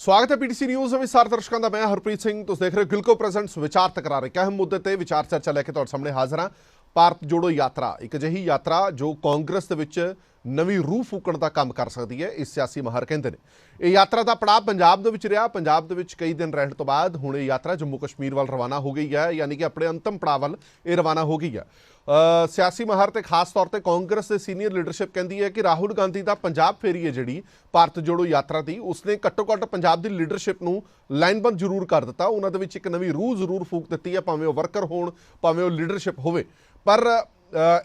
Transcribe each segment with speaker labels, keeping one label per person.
Speaker 1: स्वागत है PTC news विस्तार दर्शकों का। मैं हरप्रीत सिंह, तुम देख रहे हो गिलको प्रेजेंट्स विचार तकरार। एक अहम मुद्दे ते विचार चर्चा लैके तुहाडे सामने हाजिर हाँ। भारत जोड़ो यात्रा एक अजिही यात्रा जो कांग्रेस दे विच नवीं रूह फूकण दा काम कर सकती है, इस सियासी माहर कहंदे ने। ये यात्रा का पड़ाव पंजाब दे विच रहा। पंजाब दे विच कई दिन रहण तो बाद हुण ये यात्रा जम्मू कश्मीर वाल रवाना हो गई है, यानी कि अपने अंतिम पड़ाव वाल ये रवाना हो गई है। सियासी माहर ते खास तौर पर कांग्रेस के सीनियर लीडरशिप कहती है कि राहुल गांधी का पंजाब फेरी है जी भारत जोड़ो यात्रा थी, उसने घट्टो घट्ट पंजाब की लीडरशिप नूं लाइनबंद जरूर कर दिता। उन्होंने एक नवीं रूह जरूर फूक दी है, भावें वर्कर होण भावें वो लीडरशिप होवे। पर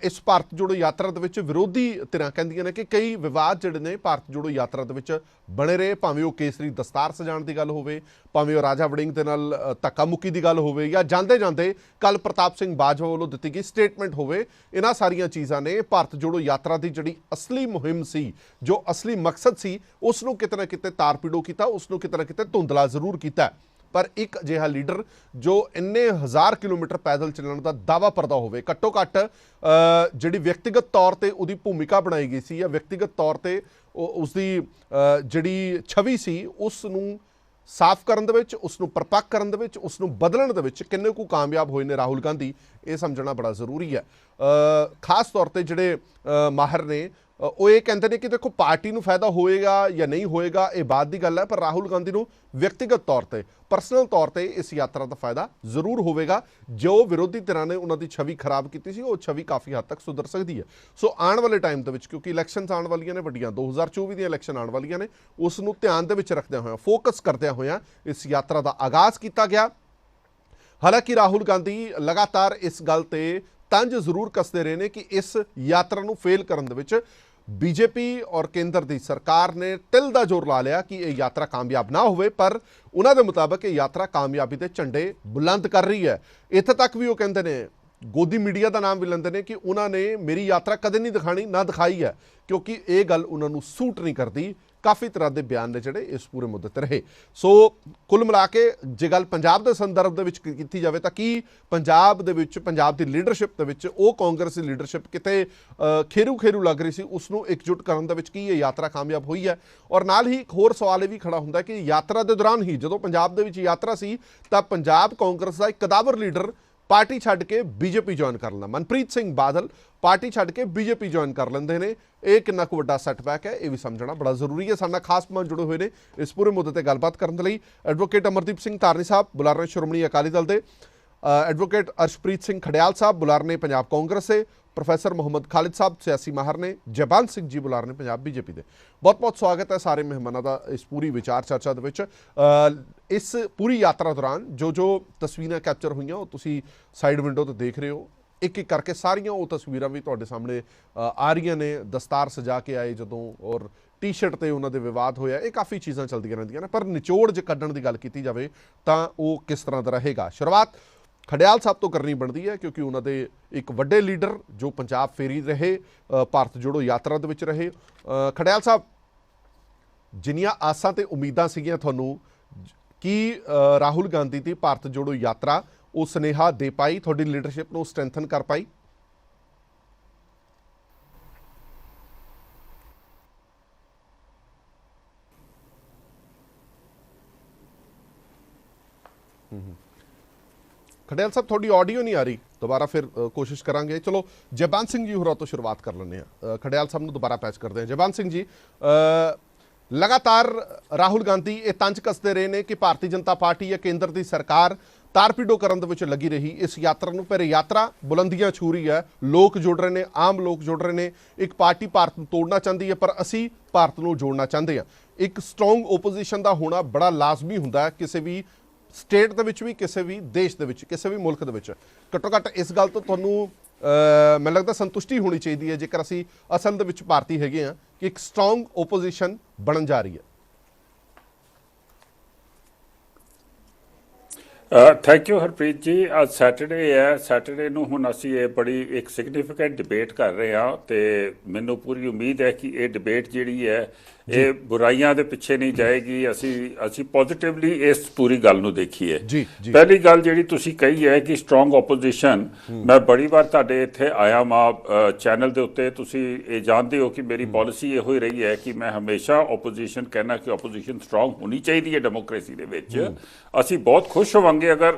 Speaker 1: इस भारत जोड़ो यात्रा दे विच विरोधी धिरां कहंदियां ने कि कई विवाद जिहड़े ने भारत जोड़ो यात्रा दे विच बने रहे, भावें वो केसरी दस्तार सजाण दी गल होवे, भावें वो राजा वड़िंग दे नाल धक्का मुक्की दी गल होवे, या जांदे जांदे कल प्रताप सिंह बाजवा वालों दित्ती गई स्टेटमेंट होवे। इन्हां सारियां चीज़ां ने भारत जोड़ो यात्रा की जिहड़ी असली मुहिम सी, जो असली मकसद सी, उसनूं किते ना किते तार पीड़ो कीता, उसनूं किते ना किते धुंधला जरूर कीता। पर एक अजिहा लीडर जो इन्ने हज़ार किलोमीटर पैदल चलने का दावा करता होवे, घट्टो घट्ट जिहड़ी व्यक्तिगत तौर पर उसकी भूमिका बनाई गई सी, या व्यक्तिगत तौर पर उसकी जिहड़ी छवि सी, उसनूं साफ करन दे विच, उसनूं परपक्क करन दे विच, उसनूं बदलण दे विच किन्ने कु कामयाब होए ने राहुल गांधी, ये समझना बड़ा जरूरी है। खास तौर पर जिहड़े माहर ने वो ये कहते हैं कि देखो पार्टी नूं फायदा होएगा या नहीं होएगा ये बात की गल है, पर राहुल गांधी नूं व्यक्तिगत तौर पर परसनल तौर पर इस यात्रा का फायदा जरूर होगा। जो विरोधी धिरां ने उन्होंने छवि खराब की सी, वो छवि काफ़ी हद तक सुधर सकती है। सो आने वाले टाइम के क्योंकि इलैक्शनस आने वालियां ने वड्डियां, 2024 दी इलैक्शन आने वालियां ने, उसनूं ध्यान दे विच रखदे होए फोकस करदे होए इस यात्रा का आगाज़ किया गया। हालांकि राहुल गांधी लगातार इस गल ते तंज जरूर कसते रहे हैं कि इस यात्रा नूं फेल करन दे विच बीजेपी और केंद्र की सरकार ने तिल का जोर ला लिया कि यह यात्रा कामयाब ना होवे, पर उन्होंने मुताबिक ये यात्रा कामयाबी के झंडे बुलंद कर रही है। इत्थे तक भी वो कहते हैं, गोदी मीडिया का नाम भी लेंदे ने कि उन्होंने मेरी यात्रा कदे नहीं दिखानी, ना दिखाई है, क्योंकि ये गल उन्होंने सूट नहीं करती। काफ़ी तरह के बयान ने जिहड़े इस पूरे मुद्दे ते रहे। सो कुल मिला के जे गल पंजाब के संदर्भ दे विच कीती जावे तां की पंजाब दे विच, पंजाब की लीडरशिप दे विच वो कांग्रेस की लीडरशिप किते खेरू खेरू लग रही सी, उसनूं एकजुट करन दे विच की ये यात्रा कामयाब हुई है। और नाल ही एक होर सवाल भी खड़ा हुंदा कि यात्रा के दौरान ही जदों पंजाब दे विच यात्रा सी तां पंजाब कांग्रेस का एक कदावर लीडर पार्टी छड्ड के बीजेपी ज्वाइन कर लेंदा, मनप्रीत सिंह बादल पार्टी छड्ड के बीजेपी ज्वाइन कर लेंदे ने। ये कितना कु वड्डा सैटबैक है, ये भी समझना बड़ा जरूरी है। साडे नाल खास मेहमान जुड़े हुए हैं इस पूरे मुद्दे ते गलबात करन दे लई एडवोकेट अमरदीप सिंह धारनी साहब, बुलारे श्रोमणी अकाली दल दे, एडवोकेट अर्शप्रीत सिंह खड़ियाल साहब, बुलारे पंजाब कांग्रेस से, प्रोफैसर मुहम्मद खालिद साहब सियासी माहर ने, जयपाल सिंह जी बुलारे ने पंजाब बीजेपी के। बहुत बहुत स्वागत है सारे मेहमानों का इस पूरी विचार चर्चा दे विच। इस पूरी यात्रा दौरान जो जो तस्वीरें कैप्चर हुई वो तुसीं साइड विंडो तो देख रहे हो, एक एक करके सारियां वो तस्वीरां भी तुहाडे सामने आ रही ने। दस्तार सजा के आए जदों और टी शर्ट ते उन्होंने विवाद होया, ये काफ़ी चीज़ां चलदियां रहिंदियां ने, पर निचोड़ जे कड्ढण दी गल कीती जावे तां वो किस तरह दा रहेगा। शुरुआत खड़ियाल साहब तो करनी बनती है, क्योंकि उन्होंने एक वड्डे लीडर जो पंजाब फेरी रहे, भारत जोड़ो यात्रा दे विच रहे। खड़ियाल साहब, जिन्नियां आसां ते उम्मीदां सीगियां तुहानूं कि राहुल गांधी की भारत जोड़ो यात्रा वो सुनेहा दे पाई, थोड़ी लीडरशिप को स्ट्रेंथन कर पाई? खड़ियाल साहब थोड़ी ऑडियो नहीं आ रही, दोबारा फिर कोशिश करांगे। चलो जयपाल सिंह जी होरा तो शुरुआत कर लें, खड़ियाल साहब को दोबारा पैच करते हैं। जयपाल सिंह जी, लगातार राहुल गांधी ये तंज कसते रहे हैं कि भारतीय जनता पार्टी या केंद्र की सरकार तारपीडो करन दे विच लगी रही इस यात्रा नूं, पर यात्रा बुलंदियां छू रही है, लोग जुड़ रहे हैं, आम लोग जुड़ रहे हैं। एक पार्टी भारत नूं तोड़ना चाहती है, पर असी भारत नूं जोड़ना चाहते हैं। एक स्ट्रोंग ओपोजिशन का होना बड़ा लाजमी हुंदा है किसी भी स्टेट दे विच भी, किसी भी देश दे विच, किसी भी मुल्क दे विच। घट्टो घट्ट इस गल तो तुहानूं मैनूं लगदा संतुष्टि होनी चाहिए है जेकर असी असल दे विच भारती हैगे आ कि एक स्ट्रोंग ओपोजिशन बनन जा रही है।
Speaker 2: Thank you Harpreet ji. ਅੱਜ ਸੈਟਰਡੇ ਹੈ। ਸੈਟਰਡੇ ਨੂੰ ਹੁਣ ਅਸੀਂ ਇਹ ਬੜੀ ਇੱਕ ਸਿਗਨੀਫੀਕੈਂਟ ਡਿਬੇਟ ਕਰ ਰਹੇ ਹਾਂ ਤੇ ਮੈਨੂੰ ਪੂਰੀ ਉਮੀਦ ਹੈ ਕਿ ਇਹ ਡਿਬੇਟ ਜਿਹੜੀ ਹੈ ਇਹ ਬੁਰਾਈਆਂ ਦੇ ਪਿੱਛੇ ਨਹੀਂ ਜਾਏਗੀ। ਅਸੀਂ ਪੋਜ਼ਿਟਿਵਲੀ ਇਸ ਪੂਰੀ ਗੱਲ ਨੂੰ ਦੇਖੀਏ। ਪਹਿਲੀ ਗੱਲ ਜਿਹੜੀ ਤੁਸੀਂ ਕਹੀ ਹੈ ਕਿ ਸਟਰੋਂਗ ਆਪੋਜੀਸ਼ਨ, ਮੈਂ ਬੜੀ ਵਾਰ ਤੁਹਾਡੇ ਇੱਥੇ ਆਇਆ ਮਾਂ ਚੈਨਲ ਦੇ ਉੱਤੇ, ਤੁਸੀਂ ਇਹ ਜਾਣਦੇ ਹੋ ਕਿ ਮੇਰੀ ਪਾਲਿਸੀ ਇਹੋ ਹੀ ਰਹੀ ਹੈ ਕਿ ਮੈਂ ਹਮੇਸ਼ਾ ਆਪੋਜੀਸ਼ਨ ਕਹਿਣਾ ਕਿ ਆਪੋਜੀਸ਼ਨ ਸਟਰੋਂਗ ਹੋਣੀ ਚਾਹੀਦੀ ਹੈ ਡੈਮੋਕ੍ਰੇਸੀ ਦੇ ਵਿੱਚ। ਅਸੀਂ ਬਹੁਤ ਖੁਸ਼ ਹੋਵਾਂਗੇ ਅਗਰ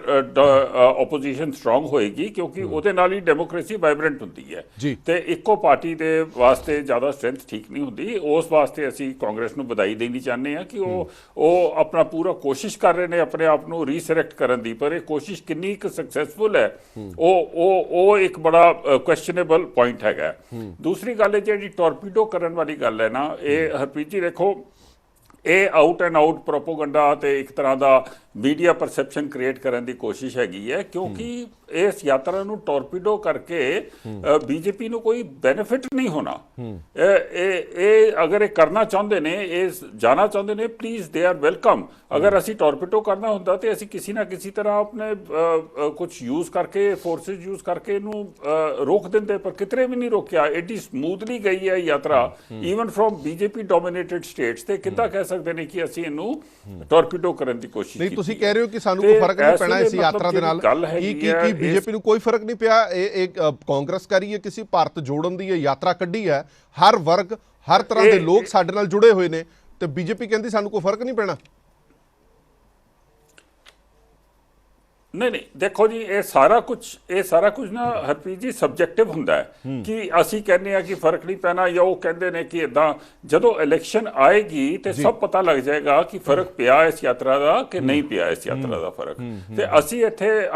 Speaker 2: ਆਪੋਜੀਸ਼ਨ ਸਟਰੋਂਗ ਹੋਏਗੀ, ਕਿਉਂਕਿ ਉਹਦੇ ਨਾਲ ਹੀ ਡੈਮੋਕ੍ਰੇਸੀ ਵਾਈਬ੍ਰੈਂਟ ਹੁੰਦੀ ਹੈ ਤੇ ਇੱਕੋ ਪਾਰਟੀ ਦੇ ਵਾਸਤੇ ਜ਼ਿਆਦਾ ਸਟਰੈਂਥ ਠੀਕ ਨਹੀਂ ਹੁੰਦੀ। ਉਸ ਵਾਸਤੇ ਅਸੀਂ ਕਾਂਗਰਸ ਨੂੰ ਵਧਾਈ ਦੇਣੀ ਚਾਹੁੰਦੇ ਹਾਂ ਕਿ ਉਹ ਆਪਣਾ ਪੂਰਾ ਕੋਸ਼ਿਸ਼ ਕਰ ਰਹੇ ਨੇ ਆਪਣੇ ਆਪ ਨੂੰ ਰੀਸਿਲੈਕਟ ਕਰਨ ਦੀ, ਪਰ ਇਹ ਕੋਸ਼ਿਸ਼ ਕਿੰਨੀ ਕੁ ਸਕਸੈਸਫੁਲ ਹੈ ਉਹ ਇੱਕ ਬੜਾ ਕੁਐਸਚਨੇਬਲ ਪੁਆਇੰਟ ਹੈਗਾ। ਦੂਸਰੀ ਗੱਲ ਹੈ ਜਿਹੜੀ ਟੋਰਪੀਡੋ ਕਰਨ ਵਾਲੀ ਗੱਲ ਹੈ ਨਾ, ਇਹ ਹਰਪ੍ਰੀਤ ਜੀ ਦੇਖੋ, ਇਹ ਆਊਟ ਐਂਡ ਆਊਟ ਪ੍ਰੋਪੋਗੰਡਾ ਤੇ ਇੱਕ ਤਰ੍ਹਾਂ ਦਾ ਮੀਡੀਆ ਪਰਸੈਪਸ਼ਨ ਕ੍ਰੀਏਟ ਕਰਨ ਦੀ ਕੋਸ਼ਿਸ਼ ਹੈਗੀ ਹੈ, ਕਿਉਂਕਿ ਇਸ ਯਾਤਰਾ ਨੂੰ ਟੋਰਪੀਡੋ ਕਰਕੇ ਬੀਜੇਪੀ ਨੂੰ ਕੋਈ ਬੈਨੀਫਿਟ ਨਹੀਂ ਹੋਣਾ। ਇਹ ਅਗਰ ਇਹ ਕਰਨਾ ਚਾਹੁੰਦੇ ਨੇ, ਇਹ ਜਾਣਾ ਚਾਹੁੰਦੇ ਨੇ, ਪਲੀਜ਼ ਦੇ ਆਰ ਵੈਲਕਮ। ਅਗਰ ਅਸੀਂ ਟੋਰਪੀਡੋ ਕਰਨਾ ਹੁੰਦਾ ਤੇ ਅਸੀਂ ਕਿਸੇ ਨਾ ਕਿਸੇ ਤਰ੍ਹਾਂ ਆਪਣੇ ਕੁਝ ਯੂਜ਼ ਕਰਕੇ, ਫੋਰਸਿਸ ਯੂਜ਼ ਕਰਕੇ ਇਹਨੂੰ ਰੋਕ ਦਿੰਦੇ, ਪਰ ਕਿਤਰੇ ਵੀ ਨਹੀਂ ਰੋਕਿਆ। ਐਡੀ ਸਮੂਥਲੀ ਗਈ ਹੈ ਯਾਤਰਾ even from BJP dominated states, ਤੇ ਕਿੱਦਾਂ ਕਹਿ ਸਕਦੇ ਨੇ ਕਿ ਅਸੀਂ ਇਹਨੂੰ ਟੋਰਪੀਡੋ ਕਰਨ ਦੀ ਕੋਸ਼ਿਸ਼ ਕੀਤੀ।
Speaker 1: ਤੁਸੀਂ ਕਹਿ ਰਹੇ ਹੋ ਕਿ ਸਾਨੂੰ ਕੋਈ ਫਰਕ ਨਹੀਂ ਪੈਣਾ ਇਸ ਯਾਤਰਾ ਦੇ ਨਾਲ, ਕੀ ਬੀਜੇਪੀ ਨੂੰ ਕੋਈ ਫਰਕ ਨਹੀਂ ਪਿਆ? ਇਹ ਕਾਂਗਰਸ ਕਰੀ ਹੈ ਕਿਸੇ ਭਾਰਤ ਜੋੜਨ ਦੀ ਯਾਤਰਾ ਕੱਢੀ ਹੈ, ਹਰ ਵਰਗ ਹਰ ਤਰ੍ਹਾਂ ਦੇ ਲੋਕ ਸਾਡੇ ਨਾਲ ਜੁੜੇ ਹੋਏ ਨੇ, ਤੇ ਬੀਜੇਪੀ ਕਹਿੰਦੀ ਸਾਨੂੰ ਕੋਈ ਫਰਕ ਨਹੀਂ ਪੈਣਾ।
Speaker 2: ਨਹੀਂ, ਦੇਖੋ ਜੀ, ਇਹ ਸਾਰਾ ਕੁਝ ਨਾ ਹਰਪ੍ਰੀਤ ਜੀ ਸਬਜੈਕਟਿਵ ਹੁੰਦਾ ਹੈ ਕਿ ਅਸੀਂ ਕਹਿੰਦੇ ਆ ਕਿ ਫਰਕ ਨਹੀਂ ਪੈਣਾ, ਜਾਂ ਉਹ ਕਹਿੰਦੇ ਨੇ ਕਿ ਇਦਾਂ। ਜਦੋਂ ਇਲੈਕਸ਼ਨ ਆਏਗੀ ਤੇ ਸਭ ਪਤਾ ਲੱਗ ਜਾਏਗਾ ਕਿ ਫਰਕ ਪਿਆ ਇਸ ਯਾਤਰਾ ਦਾ ਕਿ ਨਹੀਂ ਪਿਆ ਇਸ ਯਾਤਰਾ ਦਾ ਫਰਕ। ਤੇ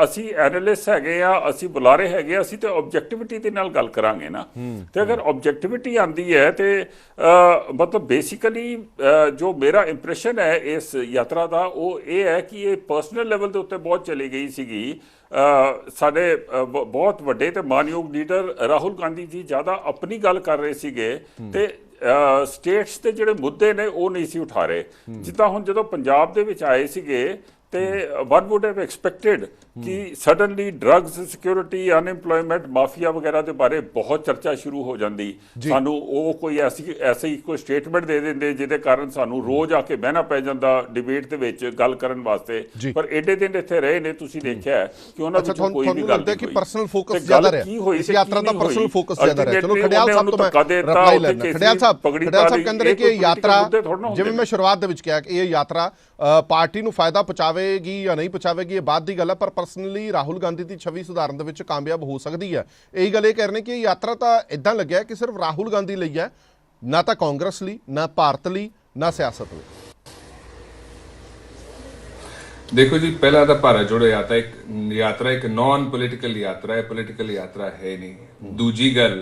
Speaker 2: ਅਸੀਂ ਐਨਾਲਿਸਟ ਹੈਗੇ ਆ, ਅਸੀਂ ਬੁਲਾਰੇ ਹੈਗੇ ਆ, ਅਸੀਂ ਤੇ ਆਬਜੈਕਟਿਵਿਟੀ ਦੇ ਨਾਲ ਗੱਲ ਕਰਾਂਗੇ ਨਾ। ਤੇ ਅਗਰ ਆਬਜੈਕਟਿਵਿਟੀ ਆਂਦੀ ਹੈ ਤੇ ਮਤਲਬ ਬੇਸਿਕਲੀ ਜੋ ਮੇਰਾ ਇੰਪ੍ਰੈਸ਼ਨ ਹੈ ਇਸ ਯਾਤਰਾ ਦਾ ਉਹ ਇਹ ਹੈ ਕਿ ਇਹ ਪਰਸਨਲ ਲੈਵਲ ਦੇ ਉੱਤੇ ਬਹੁਤ ਚਲੀ ਗਈ ਸੀਗੀ। ਸਾਡੇ ਬਹੁਤ ਵੱਡੇ ਤੇ ਮਾਨਯੋਗ ਲੀਡਰ ਰਾਹੁਲ ਗਾਂਧੀ ਜੀ ਜ਼ਿਆਦਾ ਆਪਣੀ ਗੱਲ ਕਰ ਰਹੇ ਸੀਗੇ ਤੇ ਸਟੇਟਸ ਦੇ ਜਿਹੜੇ ਮੁੱਦੇ ਨੇ ਉਹ ਨਹੀਂ ਸੀ ਉਠਾ ਰਹੇ। ਜਿੱਦਾਂ ਹੁਣ ਜਦੋਂ ਪੰਜਾਬ ਦੇ ਵਿੱਚ ਆਏ ਸੀਗੇ ਤੇ ਵਨ ਵੁੱਡ ਹੈਵ ਐਕਸਪੈਕਟਡ ਕਿ suddenly drugs, security, unemployment, mafia ਵਗੈਰਾ ਦੇ ਬਾਰੇ ਬਹੁਤ ਚਰਚਾ ਸ਼ੁਰੂ ਹੋ ਜਾਂਦੀ। ਸਾਨੂੰ ਉਹ ਕੋਈ ਐਸੀ ਕੋਈ ਸਟੇਟਮੈਂਟ ਦੇ ਦਿੰਦੇ ਜਿਹਦੇ ਕਾਰਨ ਸਾਨੂੰ ਰੋਜ਼ ਆ ਕੇ ਬਹਿਣਾ ਪੈ ਜਾਂਦਾ ਡਿਬੇਟ ਦੇ ਵਿੱਚ ਗੱਲ ਕਰਨ ਵਾਸਤੇ। ਪਰ ਏਡੇ ਦਿਨ ਇੱਥੇ ਰਹੇ ਨੇ, ਤੁਸੀਂ ਦੇਖਿਆ ਕਿ ਉਹਨਾਂ ਵਿੱਚ ਕੋਈ ਵੀ ਗੱਲ ਨਹੀਂ ਹੋਈ।
Speaker 1: ਪਰਸਨਲ ਫੋਕਸ ਜ਼ਿਆਦਾ ਰਿਹਾ ਇਸ ਯਾਤਰਾ ਦਾ, ਪਰਸਨਲ ਫੋਕਸ ਜ਼ਿਆਦਾ ਰਿਹਾ। ਚਲੋ ਖੜਿਆਲ ਸਾਹਿਬ ਤੋਂ ਮੈਂ ਰਿਪਲਾਈ ਲੈਣਾ। ਖੜਿਆਲ ਸਾਹਿਬ ਕਹਿੰਦੇ ਨੇ ਕਿ ਇਹ ਯਾਤਰਾ, ਜਿਵੇਂ ਮੈਂ ਸ਼ੁਰੂਆਤ ਦੇ ਵਿੱਚ ਕਿਹਾ ਕਿ ਇਹ ਯਾਤਰਾ ਪਾਰਟੀ ਨੂੰ ਫਾਇਦਾ ਪਹੁੰਚਾਵੇਗੀ ਜਾਂ ਨਹੀਂ ਪਹੁੰਚਾਵੇਗੀ ਇਹ ਬਾਤ ਦੀ ਗੱਲ ਹੈ, ਪਰ ਪਰਸਨਲੀ ਰਾਹੁਲ ਗਾਂਧੀ ਦੀ ਛਵੀ ਸੁਧਾਰਨ ਦੇ ਵਿੱਚ ਕਾਮਯਾਬ ਹੋ ਸਕਦੀ ਹੈ। ਇਹੀ ਗੱਲ ਇਹ ਕਹਿ ਰਹੇ ਨੇ ਕਿ ਇਹ ਯਾਤਰਾ ਤਾਂ ਇਦਾਂ ਲੱਗਿਆ ਕਿ ਸਿਰਫ ਰਾਹੁਲ ਗਾਂਧੀ ਲਈ ਹੈ, ਨਾ ਤਾਂ ਕਾਂਗਰਸ ਲਈ, ਨਾ ਭਾਰਤ ਲਈ, ਨਾ ਸਿਆਸਤ ਲਈ।
Speaker 3: देखो जी, पहला तो भारत जोड़ो यात्रा एक नॉन पोलिटिकल यात्रा है, पोलिटिकल यात्रा है नहीं। दूजी गल,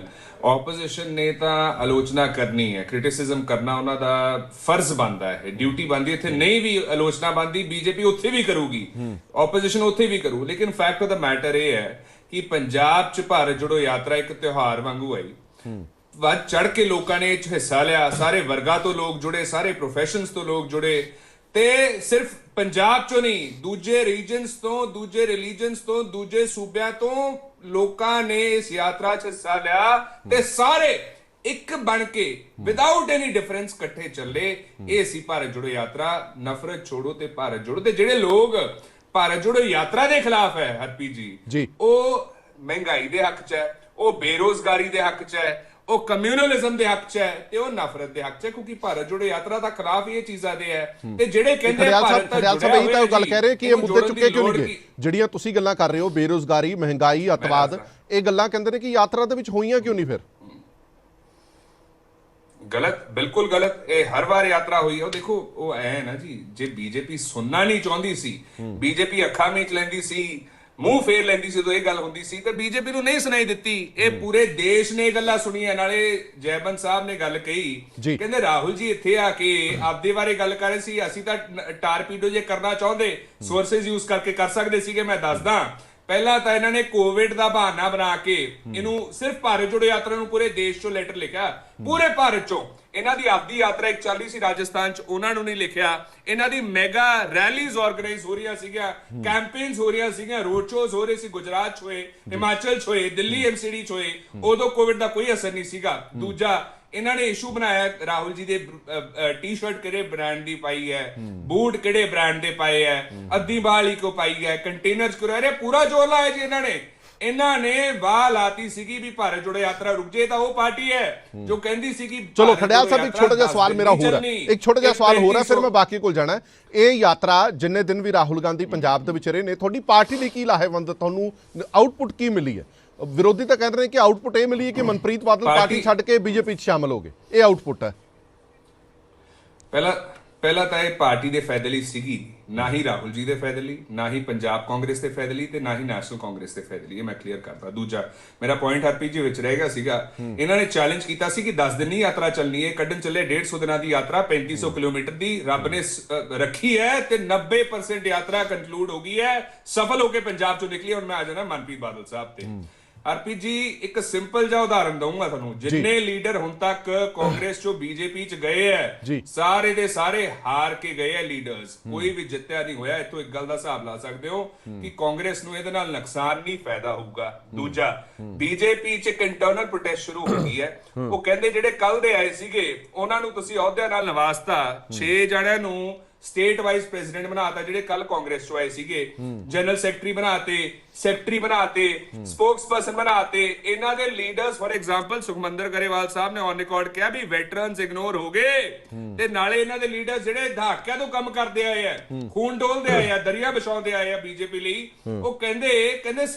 Speaker 3: ऑपोजिशन ने तो आलोचना करनी है, क्रिटिसिज्म करना उन्हों का फर्ज बनता है, ड्यूटी बनती है। इत्थे नहीं भी आलोचना बनती, बीजेपी उत्थे भी करूगी, ऑपोजिशन उत्थे भी करू। लेकिन फैक्ट ऑफ द मैटर यह है कि पंजाब च भारत जोड़ो यात्रा एक त्योहार वांगू आई, वध चढ़ के लोगों ने हिस्सा लिया, सारे वर्गां तो लोग जुड़े, सारे प्रोफैशनस तो लोग जुड़े, ਤੇ ਸਿਰਫ ਪੰਜਾਬ ਚੋਂ ਨਹੀਂ, ਦੂਜੇ ਰੀਜਨਸ ਤੋਂ, ਦੂਜੇ ਰਿਲੀਜਨਸ ਤੋਂ, ਦੂਜੇ ਸੂਬਿਆਂ ਤੋਂ ਲੋਕਾਂ ਨੇ ਇਸ ਯਾਤਰਾ 'ਚ ਹਿੱਸਾ ਲਿਆ ਤੇ ਸਾਰੇ ਇੱਕ ਬਣ ਕੇ ਵਿਦਆਊਟ ਐਨੀ ਡਿਫਰੈਂਸ ਇਕੱਠੇ ਚੱਲੇ। ਇਹ ਸੀ ਭਾਰਤ ਜੋੜੋ ਯਾਤਰਾ। ਨਫ਼ਰਤ ਛੋੜੋ ਤੇ ਭਾਰਤ ਜੋੜੋ। ਤੇ ਜਿਹੜੇ ਲੋਕ ਭਾਰਤ ਜੋੜੋ ਯਾਤਰਾ ਦੇ ਖਿਲਾਫ ਹੈ ਹਰਪ੍ਰੀਤ ਜੀ, ਉਹ ਮਹਿੰਗਾਈ ਦੇ ਹੱਕ 'ਚ ਹੈ, ਉਹ ਬੇਰੋਜ਼ਗਾਰੀ ਦੇ ਹੱਕ 'ਚ ਹੈ, ਉਹ ਕਮਿਊਨਲਿਜ਼ਮ ਦੇ ਹੱਕ 'ਚ ਹੈ ਤੇ ਉਹ ਨਫ਼ਰਤ ਦੇ ਹੱਕ 'ਚ ਹੈ, ਕਿਉਂਕਿ ਭਾਰਤ ਜੋੜੋ ਯਾਤਰਾ ਦਾ ਖਿਲਾਫ ਇਹ ਚੀਜ਼ਾਂ ਦੇ ਹੈ। ਤੇ ਜਿਹੜੇ ਕਹਿੰਦੇ ਭਾਰਤ ਤਾਂ ਇਹੀ ਤਾਂ ਗੱਲ ਕਹਿ ਰਹੇ ਕਿ ਇਹ ਮੁੱਦੇ ਚੁੱਕੇ ਕਿਉਂ ਨਹੀਂ ਗਏ? ਜਿਹੜੀਆਂ ਤੁਸੀਂ ਗੱਲਾਂ ਕਰ ਰਹੇ ਹੋ, ਬੇਰੋਜ਼ਗਾਰੀ, ਮਹਿੰਗਾਈ, ਅੱਤਵਾਦ, ਇਹ ਗੱਲਾਂ ਕਹਿੰਦੇ ਨੇ ਕਿ ਯਾਤਰਾ ਦੇ ਵਿੱਚ ਹੋਈਆਂ ਕਿਉਂ ਨਹੀਂ ਫਿਰ? ਗਲਤ, ਬਿਲਕੁਲ ਗਲਤ। ਇਹ ਹਰ ਵਾਰ ਯਾਤਰਾ ਹੋਈ ਹੈ। ਉਹ ਦੇਖੋ, ਉਹ ਐ ਨਾ ਜੀ, ਜੇ ਬੀਜੇਪੀ ਸੁਣਨਾ ਨਹੀਂ ਚਾਹੁੰਦੀ ਸੀ, ਬੀਜੇਪੀ ਅੱਖਾਂ ਮੀਚ ਲੈਂਦੀ ਸੀ, ਮੂੰਹ ਫੇਰ ਲੈਂਦੀ ਸੀ ਜਦੋਂ ਇਹ ਗੱਲ ਹੁੰਦੀ ਸੀ, ਤੇ ਬੀਜੇਪੀ ਨੂੰ ਨਹੀਂ ਸੁਣਾਈ ਦਿੱਤੀ। ਇਹ ਪੂਰੇ ਦੇਸ਼ ਨੇ ਇਹ ਗੱਲਾਂ ਸੁਣੀਆਂ। ਨਾਲੇ ਜੈਬੰਦ ਸਾਹਿਬ ਨੇ ਗੱਲ ਕਹੀ, ਕਹਿੰਦੇ ਰਾਹੁਲ ਜੀ ਇੱਥੇ ਆ ਕੇ ਆਪਦੇ ਬਾਰੇ ਗੱਲ ਕਰ ਰਹੇ ਸੀ, ਅਸੀਂ ਤਾਂ ਟਾਰਪੀਡੋ ਜੇ ਕਰਨਾ ਚਾਹੁੰਦੇ ਸੋਰਸਿਸ ਯੂਜ਼ ਕਰਕੇ ਕਰ ਸਕਦੇ ਸੀਗੇ। ਮੈਂ ਦੱਸਦਾ ਪਹਿਲਾਂ ਤਾਂ ਇਹਨਾਂ ਨੇ ਕੋਵਿਡ ਦਾ ਬਹਾਨਾ ਬਣਾ ਕੇ ਇਹਨੂੰ ਸਿਰਫ ਭਾਰਤ ਜੋੜੋ ਯਾਤਰਾ ਨੂੰ ਪੂਰੇ ਦੇਸ਼ ਚੋਂ ਲੈਟਰ ਲਿਖਿਆ, ਪੂਰੇ ਭਾਰਤ ਚੋਂ। ਇਹਨਾਂ ਦੀ ਆਪਦੀ ਯਾਤਰਾ ਇੱਕ ਚੱਲ ਰਹੀ ਸੀ ਰਾਜਸਥਾਨ ਚ, ਉਹਨਾਂ ਨੂੰ ਨਹੀਂ ਲਿਖਿਆ। ਇਹਨਾਂ ਦੀ ਮੈਗਾ ਰੈਲੀਜ਼ ਆਰਗੇਨਾਈਜ਼ ਹੋ ਰਹੀਆਂ ਸੀਗੀਆਂ, ਕੈਂਪੇਨਸ ਹੋ ਰਹੀਆਂ ਸੀਗੀਆਂ, ਰੋਡ ਸ਼ੋਜ਼ ਹੋ ਰਹੇ ਸੀ, ਗੁਜਰਾਤ ਚ ਹੋਏ, ਹਿਮਾਚਲ ਚ ਹੋਏ, ਦਿੱਲੀ ਐਮਸੀਡੀ ਚ ਹੋਏ, ਉਦੋਂ ਕੋਵਿਡ ਦਾ ਕੋਈ ਅਸਰ ਨਹੀਂ ਸੀਗਾ। ਦੂਜਾ, ਇਹਨਾਂ ਨੇ ਇਸ਼ੂ ਬਣਾਇਆ ਰਾਹੁਲ ਜੀ ਦੇ ਟੀ-ਸ਼ਰਟ ਕਿਹੜੇ ਬ੍ਰਾਂਡ ਦੀ ਪਾਈ ਹੈ, ਬੂਟ ਕਿਹੜੇ ਬ੍ਰਾਂਡ ਦੇ ਪਾਏ ਹੈ, ਅੱਧੀ ਬਾਲ ਹੀ ਕੋ ਪਾਈ ਹੈ, ਕੰਟੇਨਰ ਚ ਕਰਵਾ ਰਹੇ, ਪੂਰਾ ਜ਼ੋਰ ਲਾਇਆ ਜੀ ਇਹਨਾਂ ਨੇ ਵਾਹ ਲਾਤੀ ਸੀਗੀ ਵੀ ਭਾਰਤ ਜੋੜੋ ਯਾਤਰਾ ਰੁਕ ਜੇ। ਤਾਂ ਉਹ ਪਾਰਟੀ ਹੈ ਜੋ ਕਹਿੰਦੀ ਸੀ ਕਿ
Speaker 1: ਚਲੋ ਖੜਿਆਲ ਸਾਹਿਬ, ਇੱਕ ਛੋਟਾ ਜਿਹਾ ਸਵਾਲ ਮੇਰਾ ਹੋਰ ਹੈ, ਇੱਕ ਛੋਟਾ ਜਿਹਾ ਸਵਾਲ ਹੋਰ ਹੈ, ਫਿਰ ਮੈਂ ਬਾਕੀ ਕੋਲ ਜਾਣਾ। ਇਹ ਯਾਤਰਾ ਜਿੰਨੇ ਦਿਨ ਵੀ ਰਾਹੁਲ ਗਾਂਧੀ ਪੰਜਾਬ ਦੇ ਵਿੱਚ ਰਹੇ ਨੇ, ਤੁਹਾਡੀ ਪਾਰਟੀ ਲਈ ਕੀ ਲਾਹੇਵੰਦ, ਤੁਹਾਨੂੰ ਆਊਟਪੁੱਟ ਕੀ ਮਿਲੀ ਹੈ? ਵਿਰੋਧੀ ਤਾਂ ਕਹਿੰਦੇ ਨੇ ਕਿ ਆਊਟਪੁੱਟ ਇਹ ਮਿਲੀ ਹੈ ਕਿ ਮਨਪ੍ਰੀਤ ਬਾਦਲ ਪਾਰਟੀ ਛੱਡ ਕੇ ਬੀਜੇਪੀ 'ਚ ਸ਼ਾਮਲ ਹੋ ਗਏ, ਇਹ ਆਊਟਪੁੱਟ ਹੈ।
Speaker 3: ਪਹਿਲਾਂ ਤਾਂ ਇਹ ਪਾਰਟੀ ਦੇ ਫਾਇਦੇ ਲਈ ਸੀਗੀ, ਨਾ ਹੀ ਰਾਹੁਲ ਜੀ ਦੇ ਫਾਇਦੇ ਲਈ, ਨਾ ਹੀ ਪੰਜਾਬ ਕਾਂਗਰਸ ਦੇ ਫਾਇਦੇ ਲਈ, ਤੇ ਨਾ ਹੀ ਨੈਸ਼ਨਲ ਕਾਂਗਰਸ ਦੇ ਫਾਇਦੇ ਲਈ। ਇਹ ਮੈਂ ਕਲੀਅਰ ਕਰਦਾ। ਦੂਜਾ, ਮੇਰਾ ਪੁਆਇੰਟ ਹਰਪ੍ਰੀਤ ਜੀ ਵਿੱਚ ਰਹੇਗਾ ਸੀਗਾ, ਇਹਨਾਂ ਨੇ ਚੈਲੰਜ ਕੀਤਾ ਸੀ ਕਿ 10 ਦਿਨ ਹੀ ਯਾਤਰਾ ਚੱਲਣੀ ਹੈ, ਕੱਢਣ ਚੱਲੇ 150 ਦਿਨਾਂ ਦੀ ਯਾਤਰਾ 3500 ਕਿਲੋਮੀਟਰ ਦੀ, ਰੱਬ ਨੇ ਰੱਖੀ ਹੈ ਤੇ 90% ਯਾਤਰਾ ਕੰਕਲੂਡ ਹੋ ਗਈ ਹੈ, ਸਫਲ ਹੋ ਕੇ ਪੰਜਾਬ ਚੋਂ ਨਿਕਲੀ। ਹੁਣ ਮੈਂ ਆ ਜਾਣਾ ਮਨਪ੍ਰੀਤ ਬਾਦਲ ਸਾਹਿਬ ਤੇ। ਹਰਪ੍ਰੀਤ ਜੀ, ਇੱਕ ਸਿੰਪਲ ਜਿਹਾ ਉਦਾਹਰਨ ਦਊਂਗਾ ਤੁਹਾਨੂੰ। ਜਿੰਨੇ ਲੀਡਰ ਹੁਣ ਤੱਕ ਕਾਂਗਰਸ ਚੋਂ ਬੀਜੇਪੀ ਚ ਗਏ ਹੈ, ਸਾਰੇ ਦੇ ਸਾਰੇ ਹਾਰ ਕੇ ਗਏ ਹੈ ਲੀਡਰਸ, ਕੋਈ ਵੀ ਜਿੱਤਿਆ ਨਹੀਂ ਹੋਇਆ। ਇੱਥੋਂ ਇੱਕ ਗੱਲ ਦਾ ਹਿਸਾਬ ਲਾ ਸਕਦੇ ਹੋ ਕਿ ਕਾਂਗਰਸ ਨੂੰ ਇਹਦੇ ਨਾਲ ਨੁਕਸਾਨ ਨਹੀਂ, ਫਾਇਦਾ ਹੋਊਗਾ। ਦੂਜਾ, ਬੀਜੇਪੀ ਚ ਇੱਕ ਇੰਟਰਨਲ ਪ੍ਰੋਟੈਸਟ ਸ਼ੁਰੂ ਹੋ ਗਈ ਹੈ। ਉਹ ਕਹਿੰਦੇ ਜਿਹੜੇ ਕੱਲ ਦੇ ਆਏ ਸੀਗੇ ਉਹਨਾਂ ਨੂੰ ਤੁਸੀਂ ਅਹੁਦਿਆਂ ਨਾਲ ਨਵਾਜ਼ਤਾ, 6 ਜਣਿਆਂ ਨੂੰ ਸਟੇਟ ਵਾਈਜ਼ ਪ੍ਰੈਜ਼ੀਡੈਂਟ ਬਣਾਤਾ ਜਿਹੜੇ ਕੱਲ ਕਾਂਗਰਸ ਚੋਂ ਆਏ ਸੀਗੇ, ਜਨਰਲ ਸੈਕਟਰੀ ਬਣਾਤੇ, ਸੈਕਟਰੀ ਬਣਾਤੇ, ਸਪੋਕਸਪਰਸਨ ਬਣਾਤੇ। ਇਹਨਾਂ ਦੇ leaders, for example Sukhmandar Grewal ਸਾਹਿਬ ਨੇ ਔਨ ਰਿਕਾਰਡ ਕਿਹਾ ਵੀ ਵੈਟਰਨਸ ਇਗਨੋਰ ਹੋ ਗਏ, ਤੇ ਨਾਲੇ ਇਹਨਾਂ ਦੇ ਲੀਡਰ ਜਿਹੜੇ ਦਹਾਕਿਆਂ ਤੋਂ ਕੰਮ ਕਰਦੇ ਆਏ ਆ, ਖੂਨ ਡੋਲਦੇ ਆਏ ਆ, ਦਰਿਆ ਵਿਛਾਉਂਦੇ ਆਏ ਆ ਬੀਜੇਪੀ ਲਈ, ਉਹ ਕਹਿੰਦੇ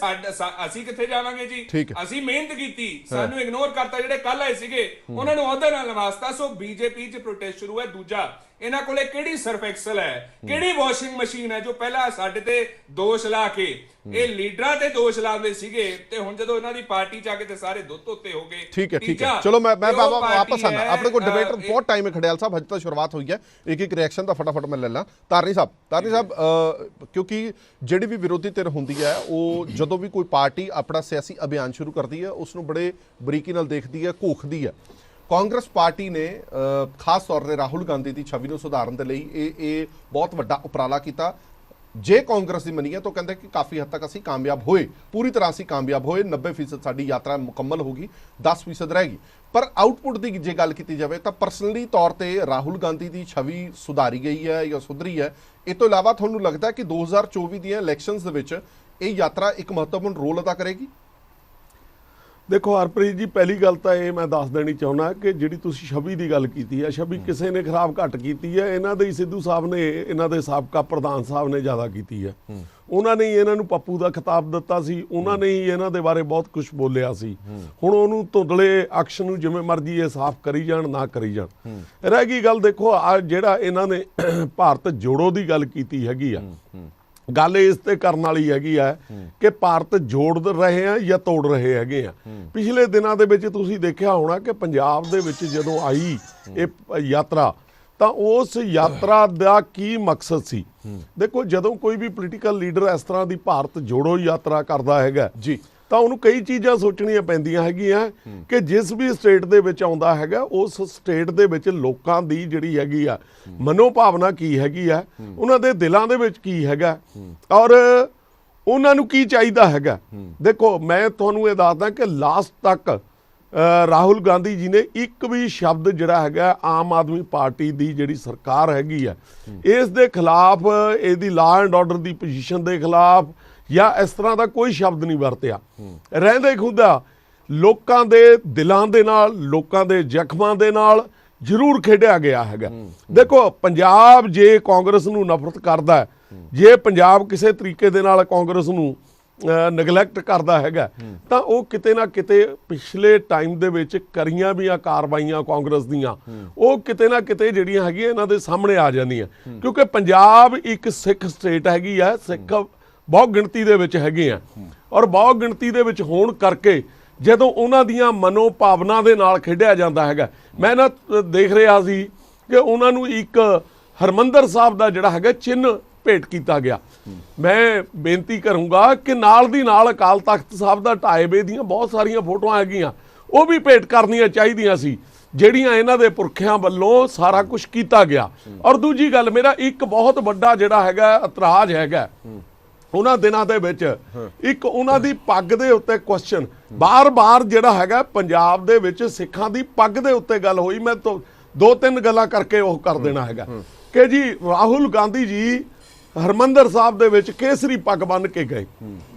Speaker 3: ਅਸੀਂ ਕਿੱਥੇ ਜਾਵਾਂਗੇ ਜੀ, ਅਸੀਂ ਮਿਹਨਤ ਕੀਤੀ, ਸਾਨੂੰ ਇਗਨੋਰ ਕਰਤਾ। ਜਿਹੜੇ ਕੱਲ ਆਏ ਸੀਗੇ ਉਹਨਾਂ ਨੂੰ ਅਹੁਦੇ ਨਾਲ ਨਵਾਜ਼ਤਾ। ਸੋ ਬੀਜੇਪੀ 'ਚ ਪ੍ਰੋਟੈਸਟ ਸ਼ੁਰੂ ਹੈ। ਦੂਜਾ, ਇਹਨਾਂ ਕੋਲੇ ਕਿਹੜੀ ਸਰਫ ਐਕਸਲ ਹੈ, ਕਿਹੜੀ ਵਾਸ਼ਿੰਗ ਮਸ਼ੀਨ ਹੈ ਜੋ ਪਹਿਲਾਂ ਸਾਡੇ ਤੇ ਦੋਸ਼ ਲਾ ਕੇ ਇਹ ਲੀਡਰਾਂ ਤੇ ਦੋਸ਼ ਲਾਉਂਦੇ ਸੀਗੇ, ਤੇ ਹੁਣ ਜਦੋਂ ਇਹਨਾਂ ਦੀ ਪਾਰਟੀ ਚ ਆ ਕੇ ਤੇ ਸਾਰੇ ਦੁੱਧ ਧੋਤੇ ਹੋ ਗਏ।
Speaker 1: ਠੀਕ ਹੈ। ਚਲੋ ਮੈਂ ਵਾਪਸ ਆਣਾ, ਆਪਣੇ ਕੋਲ ਡਿਬੇਟਰ ਬਹੁਤ ਟਾਈਮ ਹੈ। ਖੜਿਆਲ ਸਾਹਿਬ, ਹਜੇ ਤਾਂ ਸ਼ੁਰੂਆਤ ਹੋਈ ਹੈ, ਇੱਕ ਰਿਐਕਸ਼ਨ ਦਾ ਫਟਾਫਟ ਮੈਂ ਲੈ ਲਾਂ। ਤਾਰਨੀ ਸਾਹਿਬ, ਕਿਉਂਕਿ ਜਿਹੜੀ ਵੀ ਵਿਰੋਧੀ ਧਿਰ ਹੁੰਦੀ ਹੈ, ਉਹ ਜਦੋਂ ਵੀ ਕੋਈ ਪਾਰਟੀ ਆਪਣਾ ਸਿਆਸੀ ਅਭਿਆਨ ਸ਼ੁਰੂ ਕਰਦੀ ਹੈ, ਉਸ ਨੂੰ ਬੜੇ ਬਰੀਕੀ ਨਾਲ ਦੇਖਦੀ ਹੈ, ਘੋਖਦੀ ਹੈ। ਕਾਂਗਰਸ ਪਾਰਟੀ ਨੇ ਖਾਸ ਤੌਰ 'ਤੇ ਰਾਹੁਲ ਗਾਂਧੀ ਦੀ ਛਵੀ ਨੂੰ ਸੁਧਾਰਨ ਦੇ ਲਈ ਇਹ ਬਹੁਤ ਵੱਡਾ ਉਪਰਾਲਾ ਕੀਤਾ। ਜੇ ਕਾਂਗਰਸ ਦੀ ਮੰਨੀਏ ਤਾਂ ਕਹਿੰਦੇ ਕਿ ਕਾਫੀ ਹੱਦ ਤੱਕ ਅਸੀਂ ਕਾਮਯਾਬ ਹੋਏ, ਪੂਰੀ ਤਰ੍ਹਾਂ ਅਸੀਂ ਕਾਮਯਾਬ ਹੋਏ, 90% ਸਾਡੀ ਯਾਤਰਾ ਮੁਕੰਮਲ ਹੋ ਗਈ, 10% ਰਹਿ ਗਈ। ਪਰ ਆਊਟਪੁੱਟ ਦੀ ਜੇ ਗੱਲ ਕੀਤੀ ਜਾਵੇ ਤਾਂ ਪਰਸਨਲੀ ਤੌਰ ਤੇ ਰਾਹੁਲ ਗਾਂਧੀ ਦੀ ਛਵੀ ਸੁਧਾਰੀ ਗਈ ਹੈ ਜਾਂ ਸੁਧਰੀ ਹੈ? ਇਹ ਤੋਂ ਇਲਾਵਾ ਤੁਹਾਨੂੰ ਲੱਗਦਾ ਕਿ 2024 ਦੀਆਂ ਇਲੈਕਸ਼ਨਸ ਦੇ ਵਿੱਚ ਇਹ ਯਾਤਰਾ ਇੱਕ ਮਹੱਤਵਪੂਰਨ ਰੋਲ ਅਦਾ ਕਰੇਗੀ?
Speaker 4: ਦੇਖੋ ਹਰਪ੍ਰੀਤ ਜੀ, ਪਹਿਲੀ ਗੱਲ ਤਾਂ ਇਹ ਮੈਂ ਦੱਸ ਦੇਣੀ ਚਾਹੁੰਦਾ ਕਿ ਜਿਹੜੀ ਤੁਸੀਂ ਛਵੀ ਦੀ ਗੱਲ ਕੀਤੀ ਹੈ, ਛਵੀ ਕਿਸੇ ਨੇ ਖਰਾਬ ਘੱਟ ਕੀਤੀ ਹੈ। ਇਹਨਾਂ ਦੇ ਸਿੱਧੂ ਸਾਹਿਬ ਨੇ, ਇਹਨਾਂ ਦੇ ਸਾਬਕਾ ਪ੍ਰਧਾਨ ਸਾਹਿਬ ਨੇ ਜ਼ਿਆਦਾ ਕੀਤੀ ਹੈ। ਉਹਨਾਂ ਨੇ ਹੀ ਇਹਨਾਂ ਨੂੰ ਪੱਪੂ ਦਾ ਖਿਤਾਬ ਦਿੱਤਾ ਸੀ, ਉਹਨਾਂ ਨੇ ਹੀ ਇਹਨਾਂ ਦੇ ਬਾਰੇ ਬਹੁਤ ਕੁਝ ਬੋਲਿਆ ਸੀ। ਹੁਣ ਉਹਨੂੰ ਧੁੰਦਲੇ ਅਕਸ਼ ਨੂੰ ਜਿਵੇਂ ਮਰਜ਼ੀ ਇਹ ਸਾਫ਼ ਕਰੀ ਜਾਣ, ਨਾ ਕਰੀ ਜਾਣ। ਰਹਿ ਗਈ ਗੱਲ, ਦੇਖੋ ਆ ਜਿਹੜਾ ਇਹਨਾਂ ਨੇ ਭਾਰਤ ਜੋੜੋ ਦੀ ਗੱਲ ਕੀਤੀ ਹੈਗੀ ਆ, ਗੱਲ ਇਸ ਤੇ ਕਰਨ ਵਾਲੀ ਹੈਗੀ ਆ ਕਿ ਭਾਰਤ ਜੋੜ ਰਹੇ ਆ ਜਾਂ ਤੋੜ ਰਹੇ ਹੈਗੇ ਆ। ਪਿਛਲੇ ਦਿਨਾਂ ਦੇ ਵਿੱਚ ਤੁਸੀਂ ਦੇਖਿਆ ਹੋਣਾ ਕਿ ਪੰਜਾਬ ਦੇ ਵਿੱਚ ਜਦੋਂ ਆਈ ਇਹ ਯਾਤਰਾ, ਤਾਂ ਉਸ ਯਾਤਰਾ ਦਾ ਕੀ ਮਕਸਦ ਸੀ? ਦੇਖੋ, ਜਦੋਂ ਕੋਈ ਵੀ ਪੋਲੀਟੀਕਲ ਲੀਡਰ ਇਸ ਤਰ੍ਹਾਂ ਦੀ ਭਾਰਤ ਜੋੜੋ ਯਾਤਰਾ ਕਰਦਾ ਹੈਗਾ ਜੀ, ਤਾਂ ਉਹਨੂੰ ਕਈ ਚੀਜ਼ਾਂ ਸੋਚਣੀਆਂ ਪੈਂਦੀਆਂ ਹੈਗੀਆਂ ਕਿ ਜਿਸ ਵੀ ਸਟੇਟ ਦੇ ਵਿੱਚ ਆਉਂਦਾ ਹੈਗਾ, ਉਸ ਸਟੇਟ ਦੇ ਵਿੱਚ ਲੋਕਾਂ ਦੀ ਜਿਹੜੀ ਹੈਗੀ ਆ ਮਨੋਭਾਵਨਾ ਕੀ ਹੈਗੀ ਆ, ਉਹਨਾਂ ਦੇ ਦਿਲਾਂ ਦੇ ਵਿੱਚ ਕੀ ਹੈਗਾ, ਔਰ ਉਹਨਾਂ ਨੂੰ ਕੀ ਚਾਹੀਦਾ ਹੈਗਾ। ਦੇਖੋ, ਮੈਂ ਤੁਹਾਨੂੰ ਇਹ ਦੱਸਦਾ ਕਿ ਲਾਸਟ ਤੱਕ ਰਾਹੁਲ ਗਾਂਧੀ ਜੀ ਨੇ ਇੱਕ ਵੀ ਸ਼ਬਦ ਜਿਹੜਾ ਹੈਗਾ ਆਮ ਆਦਮੀ ਪਾਰਟੀ ਦੀ ਜਿਹੜੀ ਸਰਕਾਰ ਹੈਗੀ ਆ ਇਸ ਦੇ ਖਿਲਾਫ, ਇਹਦੀ law and order the position ਦੇ ਖਿਲਾਫ ਜਾਂ ਇਸ ਤਰ੍ਹਾਂ ਦਾ ਕੋਈ ਸ਼ਬਦ ਨਹੀਂ ਵਰਤਿਆ। ਰਹਿੰਦੇ ਖੁਦਾ ਲੋਕਾਂ ਦੇ ਦਿਲਾਂ ਦੇ ਨਾਲ, ਲੋਕਾਂ ਦੇ ਜ਼ਖਮਾਂ ਦੇ ਨਾਲ ਜ਼ਰੂਰ ਖੇਡਿਆ ਗਿਆ ਹੈਗਾ। ਦੇਖੋ, ਪੰਜਾਬ ਜੇ ਕਾਂਗਰਸ ਨੂੰ ਨਫ਼ਰਤ ਕਰਦਾ, ਜੇ ਪੰਜਾਬ ਕਿਸੇ ਤਰੀਕੇ ਦੇ ਨਾਲ ਕਾਂਗਰਸ ਨੂੰ ਨੈਗਲੈਕਟ ਕਰਦਾ ਹੈਗਾ, ਤਾਂ ਉਹ ਕਿਤੇ ਨਾ ਕਿਤੇ ਪਿਛਲੇ ਟਾਈਮ ਦੇ ਵਿੱਚ ਕਰੀਆਂ ਵੀ ਕਾਰਵਾਈਆਂ ਕਾਂਗਰਸ ਦੀਆਂ, ਉਹ ਕਿਤੇ ਨਾ ਕਿਤੇ ਜਿਹੜੀਆਂ ਹੈਗੀਆਂ ਇਹਨਾਂ ਦੇ ਸਾਹਮਣੇ ਆ ਜਾਂਦੀਆਂ। ਕਿਉਂਕਿ ਪੰਜਾਬ ਇੱਕ ਸਿੱਖ ਸਟੇਟ ਹੈਗੀ ਆ, ਸਿੱਖ ਬਹੁਤ ਗਿਣਤੀ ਦੇ ਵਿੱਚ ਹੈਗੇ ਆ, ਔਰ ਬਹੁਤ ਗਿਣਤੀ ਦੇ ਵਿੱਚ ਹੋਣ ਕਰਕੇ ਜਦੋਂ ਉਹਨਾਂ ਦੀਆਂ ਮਨੋ ਭਾਵਨਾ ਦੇ ਨਾਲ ਖੇਡਿਆ ਜਾਂਦਾ ਹੈਗਾ, ਮੈਂ ਨਾ ਦੇਖ ਰਿਹਾ ਸੀ ਕਿ ਉਹਨਾਂ ਨੂੰ ਇੱਕ ਹਰਮੰਦਰ ਸਾਹਿਬ ਦਾ ਜਿਹੜਾ ਹੈਗਾ ਚਿੰਨ੍ਹ ਭੇਟ ਕੀਤਾ ਗਿਆ। ਮੈਂ ਬੇਨਤੀ ਕਰੂੰਗਾ ਕਿ ਨਾਲ ਦੀ ਨਾਲ ਅਕਾਲ ਤਖਤ ਸਾਹਿਬ ਦਾ ਢਾਇਬੇ ਦੀਆਂ ਬਹੁਤ ਸਾਰੀਆਂ ਫੋਟੋਆਂ ਹੈਗੀਆਂ, ਉਹ ਵੀ ਭੇਟ ਕਰਨੀਆਂ ਚਾਹੀਦੀਆਂ ਸੀ, ਜਿਹੜੀਆਂ ਇਹਨਾਂ ਦੇ ਪੁਰਖਿਆਂ ਵੱਲੋਂ ਸਾਰਾ ਕੁਝ ਕੀਤਾ ਗਿਆ। ਔਰ ਦੂਜੀ ਗੱਲ, ਮੇਰਾ ਇੱਕ ਬਹੁਤ ਵੱਡਾ ਜਿਹੜਾ ਹੈਗਾ ਇਤਰਾਜ਼ ਹੈਗਾ ਉਹਨਾਂ ਦਿਨਾਂ ਦੇ ਵਿੱਚ, ਇੱਕ ਉਹਨਾਂ ਦੀ ਪੱਗ ਦੇ ਉੱਤੇ ਕੁਐਸਚਨ ਬਾਰ-ਬਾਰ ਜਿਹੜਾ ਹੈਗਾ ਪੰਜਾਬ ਦੇ ਵਿੱਚ ਸਿੱਖਾਂ ਦੀ ਪੱਗ ਦੇ ਉੱਤੇ ਗੱਲ ਹੋਈ। ਮੈਂ ਦੋ ਤਿੰਨ ਗੱਲਾਂ ਕਰਕੇ ਉਹ ਕਰ ਦੇਣਾ ਹੈਗਾ ਕਿ ਜੀ ਰਾਹੁਲ ਗਾਂਧੀ ਜੀ ਹਰਮੰਦਰ ਸਾਹਿਬ ਦੇ ਵਿੱਚ ਕੇਸਰੀ ਪੱਗ ਬੰਨ੍ਹ ਕੇ ਗਏ।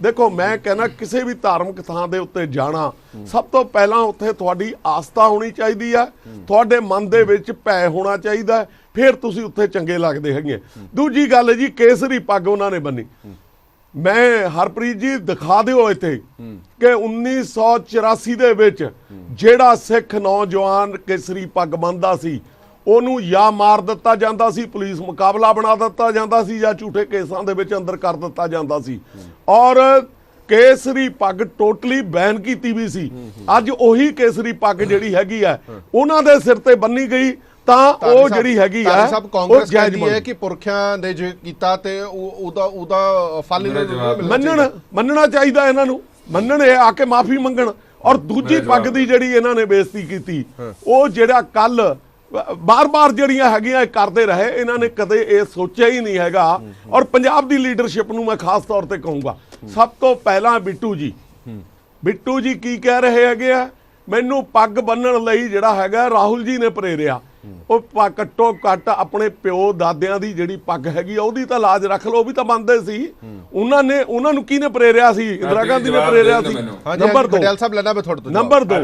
Speaker 4: ਦੇਖੋ, ਮੈਂ ਕਹਿੰਦਾ ਕਿਸੇ ਵੀ ਧਾਰਮਿਕ ਥਾਂ ਦੇ ਉੱਤੇ ਜਾਣਾ, ਸਭ ਤੋਂ ਪਹਿਲਾਂ ਉੱਥੇ ਤੁਹਾਡੀ ਆਸਥਾ ਹੋਣੀ ਚਾਹੀਦੀ ਹੈ, ਤੁਹਾਡੇ ਮਨ ਦੇ ਵਿੱਚ ਭੈ ਹੋਣਾ ਚਾਹੀਦਾ ਹੈ, ਫਿਰ ਤੁਸੀਂ ਉੱਥੇ ਚੰਗੇ ਲੱਗਦੇ ਹੈਗੇ। ਦੂਜੀ ਗੱਲ ਜੀ, ਕੇਸਰੀ ਪੱਗ ਉਹਨਾਂ ਨੇ ਬੰਨੀ। ਮੈਂ ਹਰਪ੍ਰੀਤ ਜੀ ਦਿਖਾ ਦਿਓ ਇੱਥੇ ਕਿ 1984 ਦੇ ਵਿੱਚ ਜਿਹੜਾ ਸਿੱਖ ਨੌਜਵਾਨ ਕੇਸਰੀ ਪੱਗ ਬੰਨ੍ਹਦਾ ਸੀ ਉਹਨੂੰ ਜਾਂ ਮਾਰ ਦਿੱਤਾ ਜਾਂਦਾ ਸੀ, ਪੁਲਿਸ ਮੁਕਾਬਲਾ ਬਣਾ ਦਿੱਤਾ ਜਾਂਦਾ ਸੀ, ਜਾਂ ਝੂਠੇ ਕੇਸਾਂ ਦੇ ਵਿੱਚ ਅੰਦਰ ਕਰ ਦਿੱਤਾ ਜਾਂਦਾ ਸੀ। ਔਰ ਕੇਸਰੀ ਪੱਗ ਟੋਟਲੀ ਬੈਨ ਕੀਤੀ ਵੀ ਸੀ। ਅੱਜ ਉਹੀ ਕੇਸਰੀ ਪੱਗ ਜਿਹੜੀ ਹੈਗੀ ਆ ਉਹਨਾਂ ਦੇ ਸਿਰ ਤੇ ਬੰਨੀ ਗਈ ਤਾਂ ਉਹ ਜਿਹੜੀ ਹੈਗੀ ਆ
Speaker 1: ਸਭ ਕਾਂਗਰਸ ਕਹਿੰਦੀ ਹੈ ਕਿ ਪੁਰਖਿਆਂ ਨੇ ਜੋ ਕੀਤਾ ਤੇ ਉਹਦਾ ਫਲ
Speaker 4: ਮੰਨਣਾ ਚਾਹੀਦਾ, ਇਹਨਾਂ ਨੂੰ ਮੰਨਣ, ਇਹ ਆ ਕੇ ਮਾਫੀ ਮੰਗਣ। ਔਰ ਦੂਜੀ ਪੱਗ ਦੀ ਜਿਹੜੀ ਇਹਨਾਂ ਨੇ ਬੇਇੱਜ਼ਤੀ ਕੀਤੀ, ਉਹ ਜਿਹੜਾ ਕੱਲ ਬਾਰ-ਬਾਰ ਜਿਹੜੀਆਂ ਹੈਗੀਆਂ ਕਰਦੇ ਰਹੇ, ਇਹਨਾਂ ਨੇ ਕਦੇ ਇਹ ਸੋਚਿਆ ਹੀ ਨਹੀਂ ਹੈਗਾ। ਔਰ ਪੰਜਾਬ ਦੀ ਲੀਡਰਸ਼ਿਪ ਨੂੰ ਮੈਂ ਖਾਸ ਤੌਰ ਤੇ ਕਹੂੰਗਾ, ਸਭ ਤੋਂ ਪਹਿਲਾਂ ਬਿੱਟੂ ਜੀ ਕੀ ਕਹਿ ਰਹੇ ਹੈਗੇ ਆ, ਮੈਨੂੰ ਪੱਗ ਬੰਨਣ ਲਈ ਜਿਹੜਾ ਹੈਗਾ ਰਾਹੁਲ ਜੀ ਨੇ ਪ੍ਰੇਰਿਆ। ਉਹ ਘੱਟੋ ਘੱਟ ਆਪਣੇ ਪਿਓ ਦਾਦਿਆਂ ਦੀ ਜਿਹੜੀ ਪੱਗ ਹੈਗੀ ਉਹਦੀ ਤਾਂ ਲਾਜ ਰੱਖ ਲਓ, ਉਹ ਵੀ ਤਾਂ ਬੰਨਦੇ ਸੀ। ਉਹਨਾਂ ਨੂੰ ਕਿਹਨੇ ਪ੍ਰੇਰਿਆ ਸੀ? ਇੰਦਰਾ ਗਾਂਧੀ ਨੇ ਪ੍ਰੇਰਿਆ ਸੀ। ਨੰਬਰ 2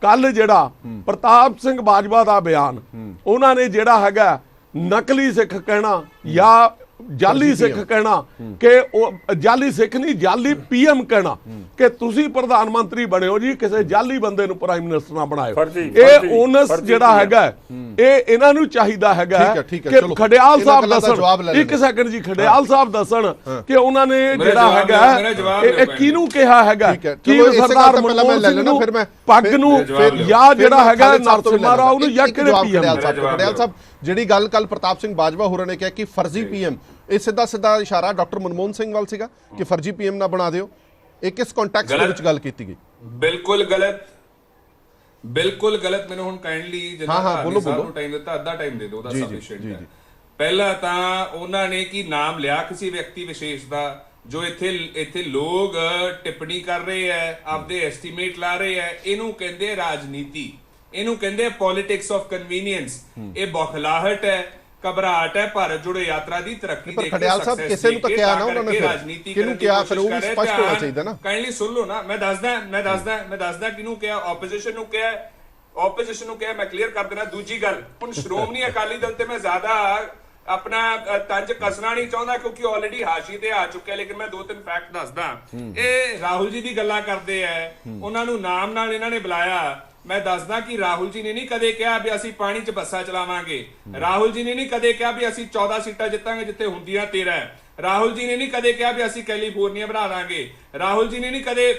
Speaker 4: ਕੱਲ ਜਿਹੜਾ ਪ੍ਰਤਾਪ ਸਿੰਘ ਬਾਜਵਾ ਦਾ ਬਿਆਨ, ਉਹਨਾਂ ਨੇ ਜਿਹੜਾ ਹੈਗਾ ਨਕਲੀ ਸਿੱਖ ਕਹਿਣਾ ਜਾਂ ਜਾਲੀ ਸਿੱਖ ਕਹਿਣਾ, ਕਿ ਉਹ ਜਾਲੀ ਸਿੱਖ ਨਹੀਂ, ਜਾਲੀ ਪੀਐਮ ਕਹਿਣਾ ਕਿ ਤੁਸੀਂ ਪ੍ਰਧਾਨ ਮੰਤਰੀ ਬਣਿਓ ਜੀ, ਕਿਸੇ ਜਾਲੀ ਬੰਦੇ ਨੂੰ ਪ੍ਰਾਈਮ ਮਿਨਿਸਟਰ ਨਾ ਬਣਾਇਓ। ਇਹ ਓਨਸ ਜਿਹੜਾ ਹੈਗਾ ਇਹ ਇਹਨਾਂ ਨੂੰ ਚਾਹੀਦਾ ਹੈਗਾ ਕਿ ਖਡਿਆਲ ਸਾਹਿਬ ਦੱਸਣ, ਇੱਕ ਸੈਕਿੰਡ ਜੀ, ਖਡਿਆਲ ਸਾਹਿਬ ਦੱਸਣ ਕਿ ਉਹਨਾਂ ਨੇ ਜਿਹੜਾ ਹੈਗਾ ਇਹ ਕਿਹਨੂੰ ਕਿਹਾ ਹੈਗਾ, ਕੀ ਸਰਦਾਰ ਮਨਮੋਹਨ ਸਿੰਘ ਨੂੰ ਪੱਗ ਨੂੰ ਜਾਂ ਜਿਹੜਾ ਹੈਗਾ ਨਰਸਿਮਹਾ ਰਾਓ ਨੂੰ ਜਾਂ ਕਿਹੜੇ ਪੀਐਮ।
Speaker 1: ਖਡਿਆਲ ਸਾਹਿਬ, ਜਿਹੜੀ ਗੱਲ ਕੱਲ ਪ੍ਰਤਾਪ ਸਿੰਘ ਬਾਜਵਾ ਹੋਰਾਂ ਨੇ ਕਿਹਾ ਕਿ ਫਰਜ਼ੀ ਪੀਐਮ, ਇਹ ਸਿੱਧਾ ਇਸ਼ਾਰਾ ਡਾਕਟਰ ਮਨਮੋਹਨ ਸਿੰਘ ਵੱਲ ਸੀਗਾ ਕਿ ਫਰਜ਼ੀ ਪੀਐਮ ਨਾ ਬਣਾ ਦਿਓ। ਇਹ ਕਿਸ ਕੰਟੈਕਸਟ ਦੇ ਵਿੱਚ ਗੱਲ ਕੀਤੀ ਗਈ?
Speaker 3: ਬਿਲਕੁਲ ਗਲਤ। ਮੈਨੂੰ ਹੁਣ ਕਾਈਂਡਲੀ ਜਿੰਨਾ ਬੋਲੋ ਟਾਈਮ ਦਿੱਤਾ, ਅੱਧਾ ਟਾਈਮ ਦੇ ਦਿਓ, ਉਹਦਾ ਸਫੀਸ਼ੀਐਂਟ ਹੈ। ਪਹਿਲਾਂ ਤਾਂ ਉਹਨਾਂ ਨੇ ਕੀ ਨਾਮ ਲਿਆ ਕਿਸੇ ਵਿਅਕਤੀ ਵਿਸ਼ੇਸ਼ ਦਾ, ਜੋ ਇੱਥੇ ਲੋਕ ਟਿੱਪਣੀ ਕਰ ਰਹੇ ਹੈ, ਆਪਦੇ ਐਸਟੀਮੇਟ ਲਾ ਰਹੇ ਹੈ। ਇਹਨੂੰ ਕਹਿੰਦੇ ਰਾਜਨੀਤੀ, ਇਹਨੂੰ ਕਹਿੰਦੇ ਪੋਲਿਟਿਕਸ ਆਫ ਕਨਵੀਨੀਅੰਸ। ਇਹ ਬੌਖਲਾਹਟ ਹੈ, ਘਬਰਾਹਟ ਹੈ ਭਾਰਤ ਜੋੜੋ ਯਾਤਰਾ ਦੀ ਤਰੱਕੀ ਦੇ।
Speaker 1: ਖਡਿਆਲ ਸਾਹਿਬ ਕਿਸੇ ਨੂੰ ਤਾਂ ਕਿਹਾ ਨਾ ਉਹਨਾਂ ਨੇ, ਰਾਜਨੀਤੀ ਕਿਹਨੂੰ ਕਿਹਾ, ਫਿਰ ਉਹ ਵੀ ਸਪਸ਼ਟ ਹੋਣਾ ਚਾਹੀਦਾ ਨਾ।
Speaker 3: ਕਾਈਂਡਲੀ ਸੁਣ ਲਓ ਨਾ, ਮੈਂ ਦੱਸਦਾ ਕਿਹਨੂੰ ਕਿਹਾ। ਆਪੋਜੀਸ਼ਨ ਨੂੰ ਕਿਹਾ, ਮੈਂ ਕਲੀਅਰ ਕਰ ਦੇਣਾ। ਦੂਜੀ ਗੱਲ, ਹੁਣ ਸ਼੍ਰੋਮਣੀ ਅਕਾਲੀ ਦਲ ਤੇ ਮੈਂ ਜ਼ਿਆਦਾ ਆਪਣਾ ਤੰਜ ਕੱਸਣਾ ਨਹੀਂ ਚਾਹੁੰਦਾ ਕਿਉਂਕਿ ਆਲਰੇਡੀ ਹਾਸ਼ੀ ਤੇ ਆ ਚੁੱਕਿਆ, ਲੇਕਿਨ ਮੈਂ 2-3 ਫੈਕਟ ਦੱਸਦਾ। ਇਹ ਰਾਹੁਲ ਜੀ ਦੀ ਗੱਲਾਂ ਕਰਦੇ ਆ, ਉਹਨਾਂ ਨੂੰ ਨਾਮ ਨਾਲ ਇਹਨਾਂ ਨੇ ਬੁਲਾਇਆ। ਮੈਂ ਦੱਸਦਾ ਕਿ ਰਾਹੁਲ ਜੀ ਨੇ ਨਹੀਂ ਕਦੇ ਕਿਹਾ ਵੀ ਅਸੀਂ ਪਾਣੀ 'ਚ ਬੱਸਾਂ ਚਲਾਵਾਂਗੇ। ਰਾਹੁਲ ਜੀ ਨੇ ਨਹੀਂ ਕਦੇ ਕਿਹਾ ਵੀ ਅਸੀਂ 14 ਸੀਟਾਂ ਜਿੱਤਾਂਗੇ ਜਿੱਥੇ ਹੁੰਦੀਆਂ 13। ਰਾਹੁਲ ਜੀ ਨੇ ਨਹੀਂ ਕਦੇ ਕਿਹਾ ਵੀ ਅਸੀਂ ਕੈਲੀਫੋਰਨੀਆ ਬਣਾ ਦਾਂਗੇ। ਰਾਹੁਲ ਜੀ ਨੇ ਨਹੀਂ ਕਦੇ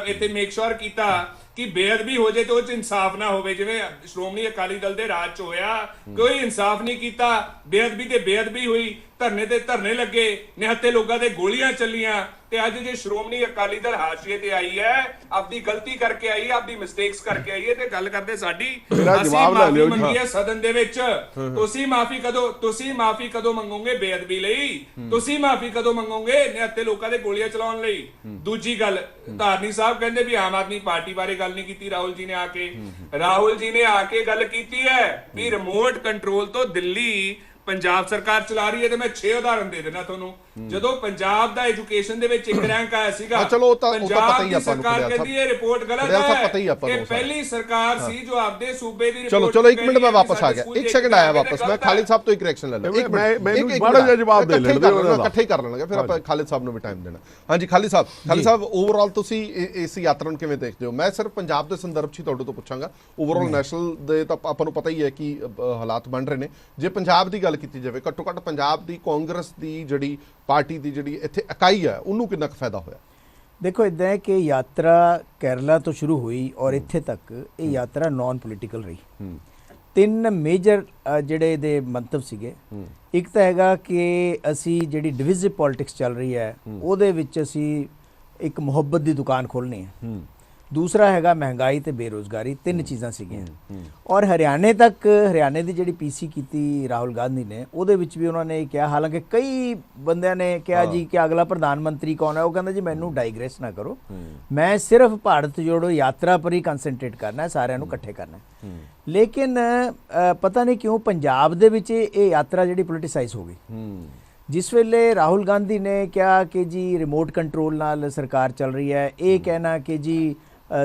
Speaker 3: ਇੱਥੇ ਮੇਕ ਸ਼ੋਰ ਕੀਤਾ ਕਿ ਬੇਅਦਬੀ ਹੋ ਜਾਏ ਤੇ ਉਹ 'ਚ ਇਨਸਾਫ ਨਾ ਹੋਵੇ, ਜਿਵੇਂ ਸ਼੍ਰੋਮਣੀ ਅਕਾਲੀ ਦਲ ਦੇ ਰਾਜ 'ਚ ਹੋਇਆ। ਕੋਈ ਇਨਸਾਫ ਨਹੀਂ ਕੀਤਾ, ਬੇਅਦਬੀ ਤੇ ਬੇਅਦਬੀ ਹੋਈ, ਧਰਨੇ ਤੇ ਧਰਨੇ ਲੱਗੇ, ਨਿਹੱਥੇ ਲੋਕਾਂ ਤੇ ਗੋਲੀਆਂ ਚੱਲੀਆਂ। ਤੇ ਅੱਜ ਜੇ ਸ਼੍ਰੋਮਣੀ ਅਕਾਲੀ ਦਲ ਹਾਸ਼ੀਏ ਤੇ ਆਈ ਹੈ, ਆਪਦੀ ਗਲਤੀ ਕਰਕੇ ਆਈ ਹੈ, ਆਪਦੀ ਮਿਸਟੇਕਸ ਕਰਕੇ ਆਈ ਹੈ, ਤੇ ਗੱਲ ਕਰਦੇ ਸਾਡੀ ਅਸੀਂ ਮਾਫੀ ਮੰਗੀ ਹੈ ਸਦਨ ਦੇ ਵਿੱਚ। ਤੁਸੀਂ ਮਾਫੀ ਕਦੋਂ ਮੰਗੋਗੇ ਬੇਅਦਬੀ ਲਈ? ਤੁਸੀਂ ਮਾਫੀ ਕਦੋਂ ਮੰਗੋਗੇ ਨਿਹੱਥੇ ਲੋਕਾਂ ਦੇ ਗੋਲੀਆਂ ਚਲਾਉਣ ਲਈ? ਦੂਜੀ ਗੱਲ, ਧਾਰਨੀ ਸਾਹਿਬ ਕਹਿੰਦੇ ਵੀ ਆਮ ਆਦਮੀ ਪਾਰਟੀ ਬਾਰੇ ਗੱਲ ਨਹੀਂ ਕੀਤੀ ਰਾਹੁਲ ਜੀ ਨੇ ਆ ਕੇ ਗੱਲ ਕੀਤੀ ਹੈ ਵੀ ਰਿਮੋਟ ਕੰਟਰੋਲ ਤੋਂ ਦਿੱਲੀ ਪੰਜਾਬ ਸਰਕਾਰ ਚਲਾ ਰਹੀ ਹੈ। ਤੇ ਮੈਂ 6 ਉਦਾਹਰਨ ਦੇ ਦੇਣਾ ਤੁਹਾਨੂੰ। ਜਦੋਂ ਪੰਜਾਬ ਦਾ ਐਜੂਕੇਸ਼ਨ ਦੇ ਵਿੱਚ 1 ਰੈਂਕ ਆਇਆ ਸੀਗਾ, ਪੰਜਾਬ ਦੀ ਸਰਕਾਰ ਕਹਿੰਦੀ ਇਹ ਰਿਪੋਰਟ ਗਲਤ ਹੈ। ਇਹ ਪਹਿਲੀ ਸਰਕਾਰ ਸੀ ਜੋ ਆਪਦੇ ਸੂਬੇ ਦੀ ਰਿਪੋਰਟ।
Speaker 1: ਚਲੋ 1 ਮਿੰਟ ਮੈਂ ਵਾਪਸ ਆ ਗਿਆ, 1 ਸੈਕਿੰਡ ਆਇਆ ਵਾਪਸ। ਮੈਂ ਖਾਲਿਦ ਸਾਹਿਬ ਤੋਂ ਇੱਕ ਰਿਐਕਸ਼ਨ ਲੈ ਲਾਂ।
Speaker 4: ਮੈਨੂੰ ਬੜਾ ਜਿਹਾ ਜਵਾਬ ਦੇ ਲੈਣ ਦਿਓ,
Speaker 1: ਇਕੱਠੇ ਹੀ ਕਰ ਲੈਣਗੇ, ਫਿਰ ਆਪਾਂ ਖਾਲਿਦ ਸਾਹਿਬ ਨੂੰ ਵੀ ਟਾਈਮ ਦੇਣਾ। ਹਾਂਜੀ ਖਾਲਿਦ ਸਾਹਿਬ, ਓਵਰਆਲ ਤੁਸੀਂ ਇਸ ਯਾਤਰਾ ਨੂੰ ਕਿਵੇਂ ਦੇਖਦੇ ਹੋ? ਮੈਂ ਸਿਰਫ ਪੰਜਾਬ ਦੇ ਸੰਦਰਭ 'ਚ ਤੁਹਾਡੇ ਤੋਂ ਪੁੱਛਾਂਗਾ। ਓਵਰਆਲ ਨੈਸ਼ਨਲ ਦੇ ਤਾਂ ਆਪਾਂ ਨੂੰ ਪਤਾ ਹੀ ਹੈ ਕਿ ਹਾਲਾਤ ਬਣ ਰਹੇ ਨੇ। ਜੇ ਪੰਜਾਬ ਦੀ ਗੱਲ ਕੀਤੀ ਜਾਵੇ, ਘੱਟੋ ਘੱਟ ਪੰਜਾਬ ਦੀ ਕਾਂਗਰਸ ਦੀ ਜਿਹੜੀ ਪਾਰਟੀ ਦੀ ਜਿਹੜੀ ਇੱਥੇ ਇਕਾਈ ਹੈ, ਉਹਨੂੰ ਕਿੰਨਾ ਕੁ ਫਾਇਦਾ ਹੋਇਆ?
Speaker 5: ਦੇਖੋ, ਇੱਦਾਂ ਹੈ ਕਿ ਯਾਤਰਾ ਕੇਰਲਾ ਤੋਂ ਸ਼ੁਰੂ ਹੋਈ ਔਰ ਇੱਥੇ ਤੱਕ ਇਹ ਯਾਤਰਾ ਨਾਨ ਪੋਲੀਟੀਕਲ ਰਹੀ। ਤਿੰਨ ਮੇਜਰ ਜਿਹੜੇ ਇਹਦੇ ਮੰਤਵ ਸੀਗੇ। ਇੱਕ ਤਾਂ ਹੈਗਾ ਕਿ ਅਸੀਂ ਜਿਹੜੀ ਡਿਵਿਜ਼ਿਵ ਪੋਲਿਟਿਕਸ ਚੱਲ ਰਹੀ ਹੈ ਉਹਦੇ ਵਿੱਚ ਅਸੀਂ ਇੱਕ ਮੁਹੱਬਤ ਦੀ ਦੁਕਾਨ ਖੋਲ੍ਹਣੀ ਹੈ। ਦੂਸਰਾ ਹੈਗਾ ਮਹਿੰਗਾਈ ਤੇ ਬੇਰੁਜ਼ਗਾਰੀ, ਤਿੰਨ ਚੀਜ਼ਾਂ ਸੀਗੀਆਂ। ਔਰ ਹਰਿਆਣੇ ਦੀ ਜਿਹੜੀ ਪੀਸੀ ਕੀਤੀ ਰਾਹੁਲ ਗਾਂਧੀ ਨੇ, ਉਹਦੇ ਵਿੱਚ ਵੀ ਉਹਨਾਂ ਨੇ ਕਿਹਾ, ਹਾਲਾਂਕਿ ਕਈ ਬੰਦਿਆਂ ਨੇ ਕਿਹਾ ਜੀ ਕਿ ਅਗਲਾ ਪ੍ਰਧਾਨ ਮੰਤਰੀ ਕੌਣ ਹੈ, ਉਹ ਕਹਿੰਦਾ ਜੀ ਮੈਨੂੰ ਡਾਈਗ੍ਰੈਸ ਨਾ ਕਰੋ, ਮੈਂ ਸਿਰਫ ਭਾਰਤ ਜੋੜੋ ਯਾਤਰਾ ਪਰ ਹੀ ਕੰਸੈਂਟਰੇਟ ਕਰਨਾ ਹੈ, ਸਾਰਿਆਂ ਨੂੰ ਇਕੱਠੇ ਕਰਨਾ ਹੈ। ਲੇਕਿਨ ਪਤਾ ਨਹੀਂ ਕਿਉਂ ਪੰਜਾਬ ਦੇ ਵਿੱਚ ਇਹ ਯਾਤਰਾ ਜਿਹੜੀ ਪੋਲਿਟਿਸਾਈਜ਼ ਹੋ ਗਈ। ਜਿਸ ਵੇਲੇ ਰਾਹੁਲ ਗਾਂਧੀ ਨੇ ਕਿਹਾ ਕਿ ਜੀ ਰਿਮੋਟ ਕੰਟਰੋਲ ਨਾਲ ਸਰਕਾਰ ਚੱਲ ਰਹੀ ਹੈ, ਇਹ ਕਹਿਣਾ ਕਿ ਜੀ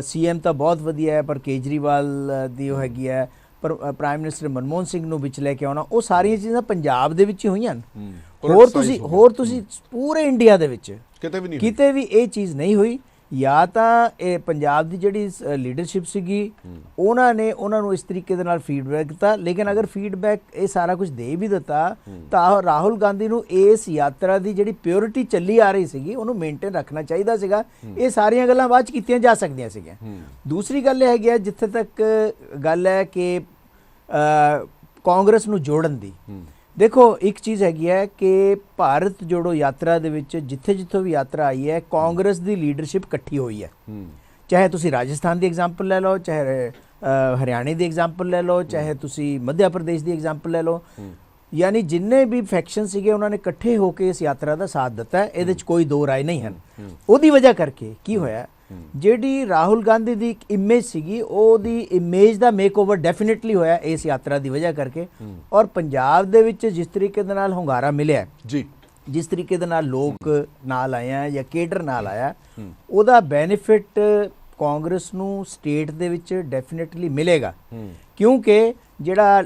Speaker 5: ਸੀਐਮ ਤਾਂ ਬਹੁਤ ਵਧੀਆ ਹੈ ਪਰ ਕੇਜਰੀਵਾਲ ਦੀ ਉਹ ਹੈਗੀ ਹੈ, ਪਰ ਪ੍ਰਾਈਮ ਮਿਨਿਸਟਰ ਮਨਮੋਹਨ ਸਿੰਘ ਨੂੰ ਵਿੱਚ ਲੈ ਕੇ ਆਉਣਾ, ਉਹ ਸਾਰੀਆਂ ਚੀਜ਼ਾਂ ਪੰਜਾਬ ਦੇ ਵਿੱਚ ਹੀ ਹੋਈਆਂ ਨੇ। ਹੋਰ ਤੁਸੀਂ ਪੂਰੇ ਇੰਡੀਆ ਦੇ ਵਿੱਚ ਕਿਤੇ ਵੀ ਇਹ ਚੀਜ਼ ਨਹੀਂ ਹੋਈ। ਜਾਂ ਤਾਂ ਇਹ ਪੰਜਾਬ ਦੀ ਜਿਹੜੀ ਲੀਡਰਸ਼ਿਪ ਸੀਗੀ ਉਹਨਾਂ ਨੂੰ ਇਸ ਤਰੀਕੇ ਦੇ ਨਾਲ ਫੀਡਬੈਕ ਦਿੱਤਾ, ਲੇਕਿਨ ਅਗਰ ਫੀਡਬੈਕ ਇਹ ਸਾਰਾ ਕੁਝ ਦੇ ਵੀ ਦਿੱਤਾ ਤਾਂ ਰਾਹੁਲ ਗਾਂਧੀ ਨੂੰ ਇਸ ਯਾਤਰਾ ਦੀ ਜਿਹੜੀ ਪਿਓਰਿਟੀ ਚੱਲੀ ਆ ਰਹੀ ਸੀਗੀ ਉਹਨੂੰ ਮੇਨਟੇਨ ਰੱਖਣਾ ਚਾਹੀਦਾ ਸੀਗਾ। ਇਹ ਸਾਰੀਆਂ ਗੱਲਾਂ ਬਾਅਦ ਚ ਕੀਤੀਆਂ ਜਾ ਸਕਦੀਆਂ ਸੀਗੀਆਂ। ਦੂਸਰੀ ਗੱਲ ਇਹ ਹੈਗੀ ਹੈ, ਜਿੱਥੇ ਤੱਕ ਗੱਲ ਹੈ ਕਿ ਕਾਂਗਰਸ ਨੂੰ ਜੋੜਨ ਦੀ, ਦੇਖੋ ਇੱਕ ਚੀਜ਼ ਹੈਗੀ ਹੈ ਕਿ ਭਾਰਤ ਜੋੜੋ ਯਾਤਰਾ ਦੇ ਵਿੱਚ ਜਿੱਥੇ ਵੀ ਯਾਤਰਾ ਆਈ ਹੈ, ਕਾਂਗਰਸ ਦੀ ਲੀਡਰਸ਼ਿਪ ਇਕੱਠੀ ਹੋਈ ਹੈ। ਚਾਹੇ ਤੁਸੀਂ ਰਾਜਸਥਾਨ ਦੀ ਐਗਜ਼ਾਮਪਲ ਲੈ ਲਓ, ਚਾਹੇ ਹਰਿਆਣੇ ਦੀ ਐਗਜ਼ਾਮਪਲ ਲੈ ਲਓ, ਚਾਹੇ ਤੁਸੀਂ ਮੱਧ ਪ੍ਰਦੇਸ਼ ਦੀ ਐਗਜ਼ਾਮਪਲ ਲੈ ਲਓ, ਯਾਨੀ ਜਿੰਨੇ ਵੀ ਫੈਕਸ਼ਨ ਸੀਗੇ ਉਹਨਾਂ ਨੇ ਇਕੱਠੇ ਹੋ ਕੇ ਇਸ ਯਾਤਰਾ ਦਾ ਸਾਥ ਦਿੱਤਾ ਹੈ। ਇਹਦੇ 'ਚ ਕੋਈ ਦੋ ਰਾਏ ਨਹੀਂ ਹਨ। ਉਹਦੀ ਵਜ੍ਹਾ ਕਰਕੇ ਕੀ ਹੋਇਆ, ਜਿਹੜੀ ਰਾਹੁਲ ਗਾਂਧੀ ਦੀ ਇੱਕ ਇਮੇਜ ਸੀਗੀ, ਉਹਦੀ ਇਮੇਜ ਦਾ ਮੇਕਓਵਰ ਡੈਫੀਨਿਟਲੀ ਹੋਇਆ ਇਸ ਯਾਤਰਾ ਦੀ ਵਜ੍ਹਾ ਕਰਕੇ। ਔਰ ਪੰਜਾਬ ਦੇ ਵਿੱਚ ਜਿਸ ਤਰੀਕੇ ਦੇ ਨਾਲ ਹੁੰਗਾਰਾ ਮਿਲਿਆ ਜੀ, ਜਿਸ ਤਰੀਕੇ ਦੇ ਨਾਲ ਲੋਕ ਨਾਲ ਆਏ ਆ ਜਾਂ ਕੇਡਰ ਨਾਲ ਆਇਆ, ਉਹਦਾ ਬੈਨੀਫਿਟ ਕਾਂਗਰਸ ਨੂੰ ਸਟੇਟ ਦੇ ਵਿੱਚ ਡੈਫੀਨਿਟਲੀ ਮਿਲੇਗਾ। ਕਿਉਂਕਿ ਜਿਹੜਾ